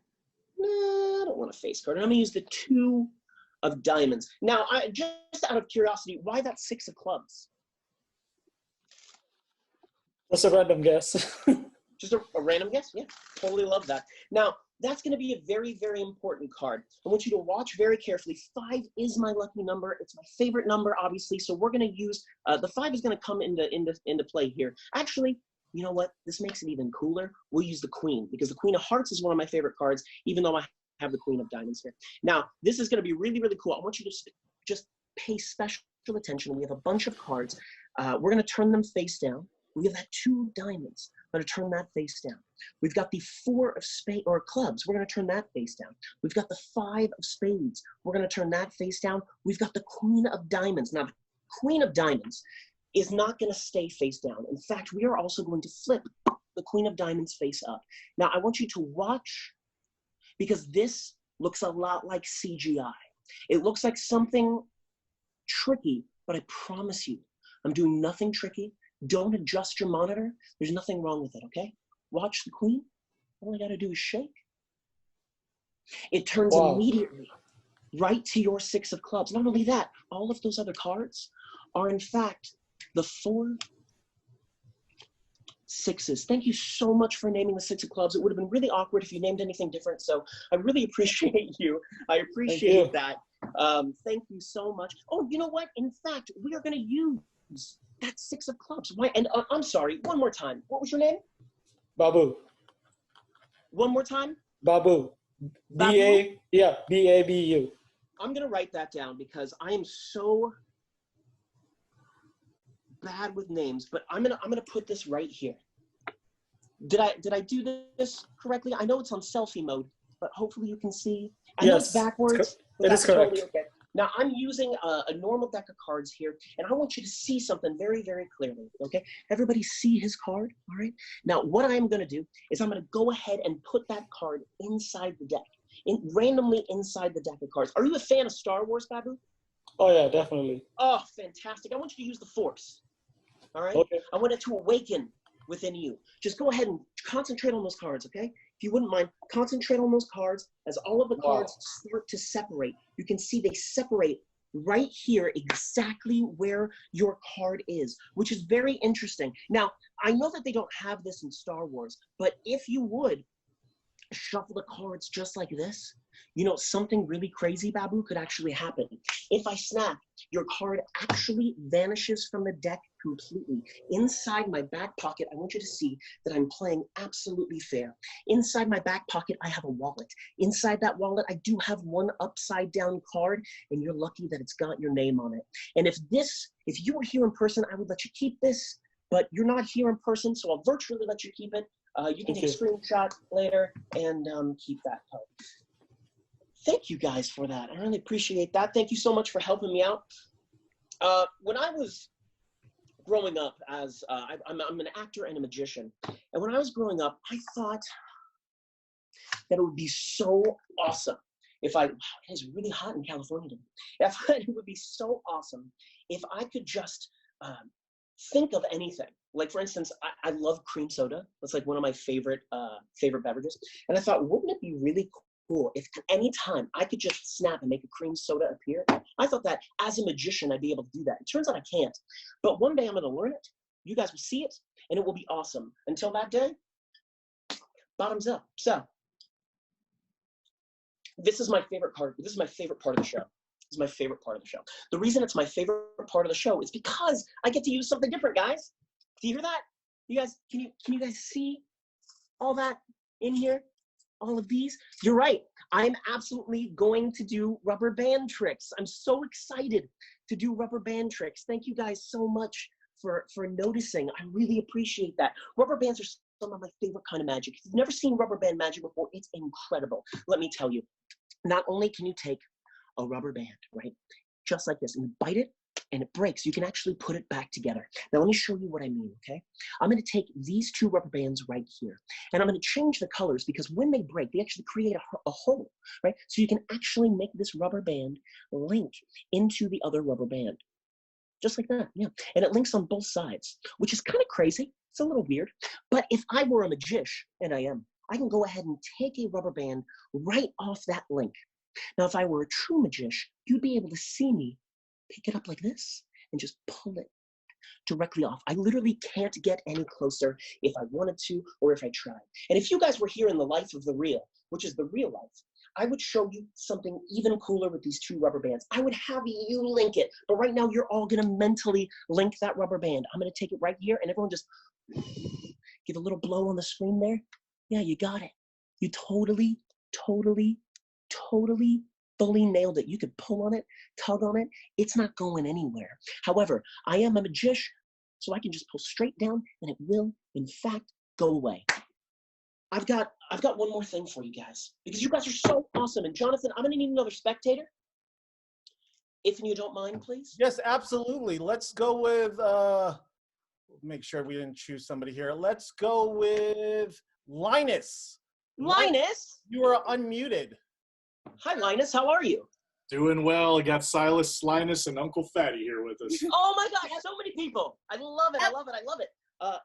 No, I don't want a face card. And I'm going to use the 2 of Diamonds. Now, just out of curiosity, why that 6 of Clubs? That's a random guess. Just a random guess? Yeah, totally love that. Now, that's going to be a very, very important card. I want you to watch very carefully. 5 is my lucky number. It's my favorite number, obviously. So we're going to use, the 5 is going to come into play here. Actually, you know what? This makes it even cooler. We'll use the Queen, because the Queen of Hearts is one of my favorite cards, even though I have the Queen of Diamonds here. Now, this is going to be really, really cool. I want you to just pay special attention. We have a bunch of cards. We're going to turn them face down. We have that 2 of Diamonds. I'm going to turn that face down. We've got the 4 of spades or clubs. We're going to turn that face down. We've got the 5 of spades. We're going to turn that face down. We've got the Queen of Diamonds. Now, the Queen of Diamonds is not going to stay face down. In fact, we are also going to flip the Queen of Diamonds face up. Now, I want you to watch, because this looks a lot like CGI. It looks like something tricky, but I promise you, I'm doing nothing tricky. Don't adjust your monitor. There's nothing wrong with it, okay? Watch the Queen. All I got to do is shake. It turns immediately right to your 6 of clubs. Not only that, all of those other cards are, in fact, the 4, sixes. Thank you so much for naming the 6 of clubs. It would have been really awkward if you named anything different. So I really appreciate you. I appreciate that. Thank you so much. Oh, you know what? In fact, we are going to use that 6 of clubs. Why? And I'm sorry, one more time. What was your name? Babu. One more time? Babu. B-A-B-U. I'm going to write that down because I am so bad with names, but I'm gonna put this right here. Did I do this correctly? I know it's on selfie mode, but hopefully you can see. I know it's backwards. It is correct. Totally okay. Now I'm using a normal deck of cards here, and I want you to see something very, very clearly. Okay, everybody see his card. All right. Now what I'm gonna do is I'm gonna go ahead and put that card inside the deck, randomly inside the deck of cards. Are you a fan of Star Wars, Babu? Oh yeah, definitely. Oh, fantastic! I want you to use the Force. All right. Okay. I want it to awaken within you. Just go ahead and concentrate on those cards, okay? If you wouldn't mind, concentrate on those cards as all of the cards start to separate. You can see they separate right here exactly where your card is, which is very interesting. Now, I know that they don't have this in Star Wars, but if you would shuffle the cards just like this, you know, something really crazy, Babu, could actually happen. If I snap, your card actually vanishes from the deck completely. Inside my back pocket, I want you to see that I'm playing absolutely fair. Inside my back pocket, I have a wallet. Inside that wallet, I do have one upside down card, and you're lucky that it's got your name on it. And if you were here in person, I would let you keep this, but you're not here in person, so I'll virtually let you keep it. You can take a screenshot later and keep that card. Thank you guys for that. I really appreciate that. Thank you so much for helping me out. When I was growing up, as I'm an actor and a magician, and when I was growing up, I thought that it would be so awesome if it is really hot in California today. It would be so awesome if I could just think of anything. Like, for instance, I love cream soda. That's like one of my favorite beverages. And I thought, wouldn't it be really cool if at any time I could just snap and make a cream soda appear? I thought that as a magician, I'd be able to do that. It turns out I can't. But one day I'm going to learn it. You guys will see it, and it will be awesome. Until that day, bottoms up. So this is my favorite card. This is my favorite part of the show. This is my favorite part of the show. The reason it's my favorite part of the show is because I get to use something different, guys. Do you hear that? You guys, can you guys see all that in here? All of these? You're right. I'm absolutely going to do rubber band tricks. I'm so excited to do rubber band tricks. Thank you guys so much for noticing. I really appreciate that. Rubber bands are some of my favorite kind of magic. If you've never seen rubber band magic before, it's incredible. Let me tell you, not only can you take a rubber band, right, just like this, and bite it, and it breaks, you can actually put it back together. Now, let me show you what I mean, okay? I'm going to take these 2 rubber bands right here, and I'm going to change the colors because when they break, they actually create a hole, right? So you can actually make this rubber band link into the other rubber band. Just like that, yeah. And it links on both sides, which is kind of crazy. It's a little weird. But if I were a magician, and I am, I can go ahead and take a rubber band right off that link. Now, if I were a true magician, you'd be able to see me pick it up like this and just pull it directly off. I literally can't get any closer if I wanted to or if I tried. And if you guys were here in the life of the real, which is the real life, I would show you something even cooler with these 2 rubber bands. I would have you link it, but right now you're all gonna mentally link that rubber band. I'm gonna take it right here and everyone just give a little blow on the screen there. Yeah, you got it. You totally fully nailed it. You could pull on it, tug on it. It's not going anywhere. However, I am a magician, so I can just pull straight down and it will, in fact, go away. I've got one more thing for you guys because you guys are so awesome. And Jonathan, I'm going to need another spectator. If you don't mind, please. Yes, absolutely. Let's go with, make sure we didn't choose somebody here. Let's go with Linus. Linus? You are unmuted. Hi, Linus. How are you? Doing well. I got Silas, Linus, and Uncle Fatty here with us. Oh my gosh, so many people. I love it. I love it. I love it.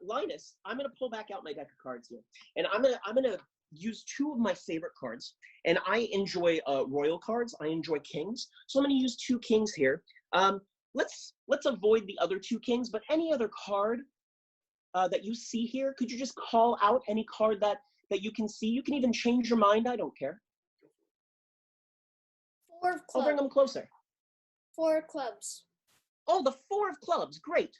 Linus, I'm gonna pull back out my deck of cards here, and I'm gonna use 2 of my favorite cards. And I enjoy royal cards. I enjoy kings, so I'm gonna use 2 kings here. Let's avoid the other 2 kings, but any other card that you see here? Could you just call out any card that you can see? You can even change your mind. I don't care. 4 of I'll bring clubs. them closer. 4 of clubs. Oh, the 4 of clubs. Great.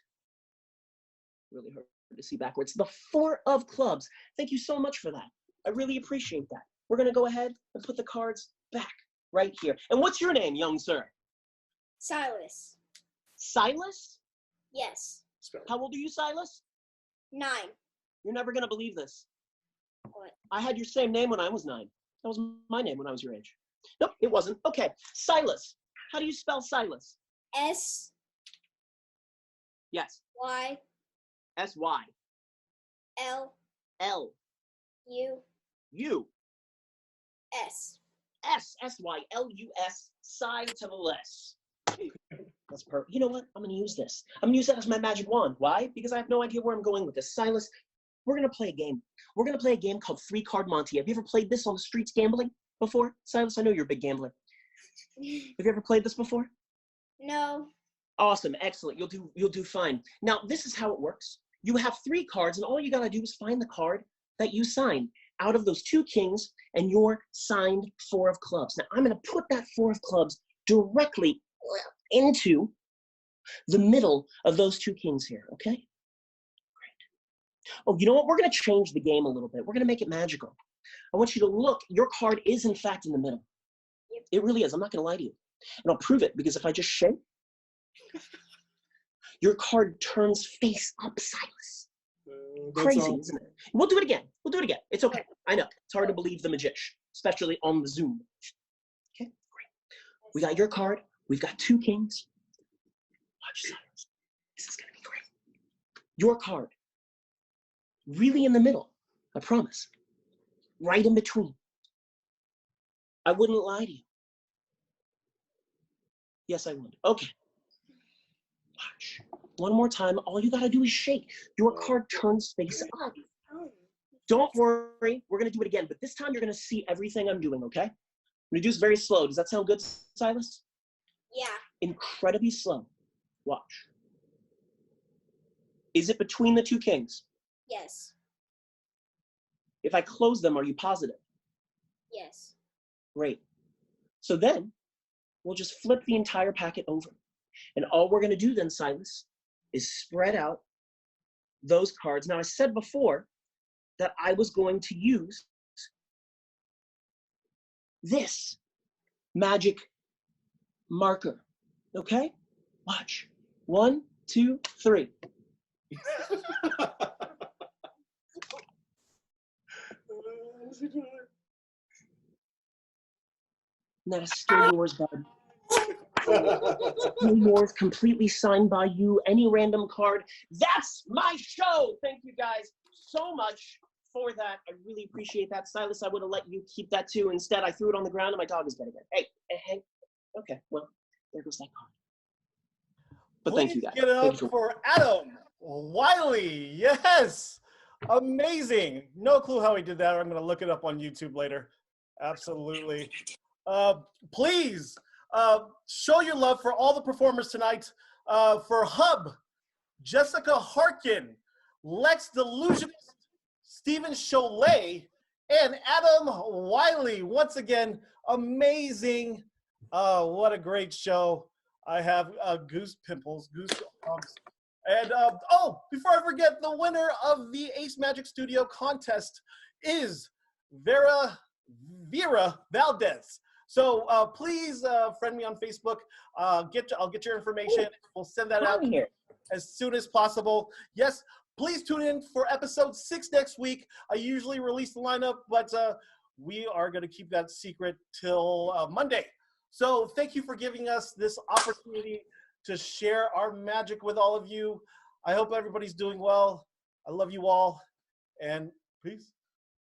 Really hard to see backwards. The 4 of clubs. Thank you so much for that. I really appreciate that. We're going to go ahead and put the cards back right here. And what's your name, young sir? Silas. Silas? Yes. How old are you, Silas? 9. You're never going to believe this. What? I had your same name when I was 9. That was my name when I was your age. Nope, it wasn't. Okay, Silas. How do you spell Silas? S. Yes. Y. S-Y. L. L. U. U. S. S. S-Y-L-U-S. Sign to the less. That's perfect. You know what? I'm going to use this. I'm going to use that as my magic wand. Why? Because I have no idea where I'm going with this. Silas, we're going to play a game. We're going to play a game called 3-Card Monte. Have you ever played this on the streets gambling before? Silas, I know you're a big gambler. Have you ever played this before? No. Awesome. Excellent. You'll do fine. Now, this is how it works. You have 3 cards, and all you got to do is find the card that you signed out of those 2 kings and your signed 4 of clubs. Now, I'm going to put that 4 of clubs directly into the middle of those 2 kings here, okay? Great. Oh, you know what? We're going to change the game a little bit. We're going to make it magical. I want you to look. Your card is, in fact, in the middle. It really is. I'm not going to lie to you. And I'll prove it, because if I just shake, your card turns face up, Silas. Crazy, isn't it? We'll do it again. We'll do it again. It's okay. I know. It's hard to believe the magician, especially on the Zoom. Okay, great. We got your card. We've got 2 kings. Watch, Silas. This is going to be great. Your card. Really in the middle. I promise. Right in between. I wouldn't lie to you. Yes, I would. Okay. Watch. One more time. All you got to do is shake. Your card turns face up. Don't worry. We're going to do it again. But this time you're going to see everything I'm doing, okay? I'm going to do this very slow. Does that sound good, Silas? Yeah. Incredibly slow. Watch. Is it between the 2 kings? Yes. If I close them, are you positive? Yes. Great. So then, we'll just flip the entire packet over. And all we're going to do then, Silas, is spread out those cards. Now, I said before that I was going to use this magic marker. Okay? Watch. 1, 2, 3. That's still yours, bud. Still yours, completely signed by you. Any random card. That's my show. Thank you guys so much for that. I really appreciate that. Silas, I would have let you keep that too. Instead, I threw it on the ground and my dog is getting it. Hey. Okay, well, there goes that card. But thank you guys. Give it up for Adam Wylie. Yes. Amazing. No clue how he did that. I'm going to look it up on YouTube later. Absolutely. Please show your love for all the performers tonight. For HUBB, Jessica Harkin, Lex Delusionist, Stephen Chollet, and Adam Wylie. Once again, amazing. What a great show. I have goose pimples, goosebumps. And before I forget, the winner of the Ace Magic Studio contest is Vera Valdez. So please friend me on Facebook. I'll get your information. We'll send that out here as soon as possible. Yes, please tune in for episode 6 next week. I usually release the lineup, but we are going to keep that secret till Monday. So thank you for giving us this opportunity to share our magic with all of you. I hope everybody's doing well. I love you all, and peace.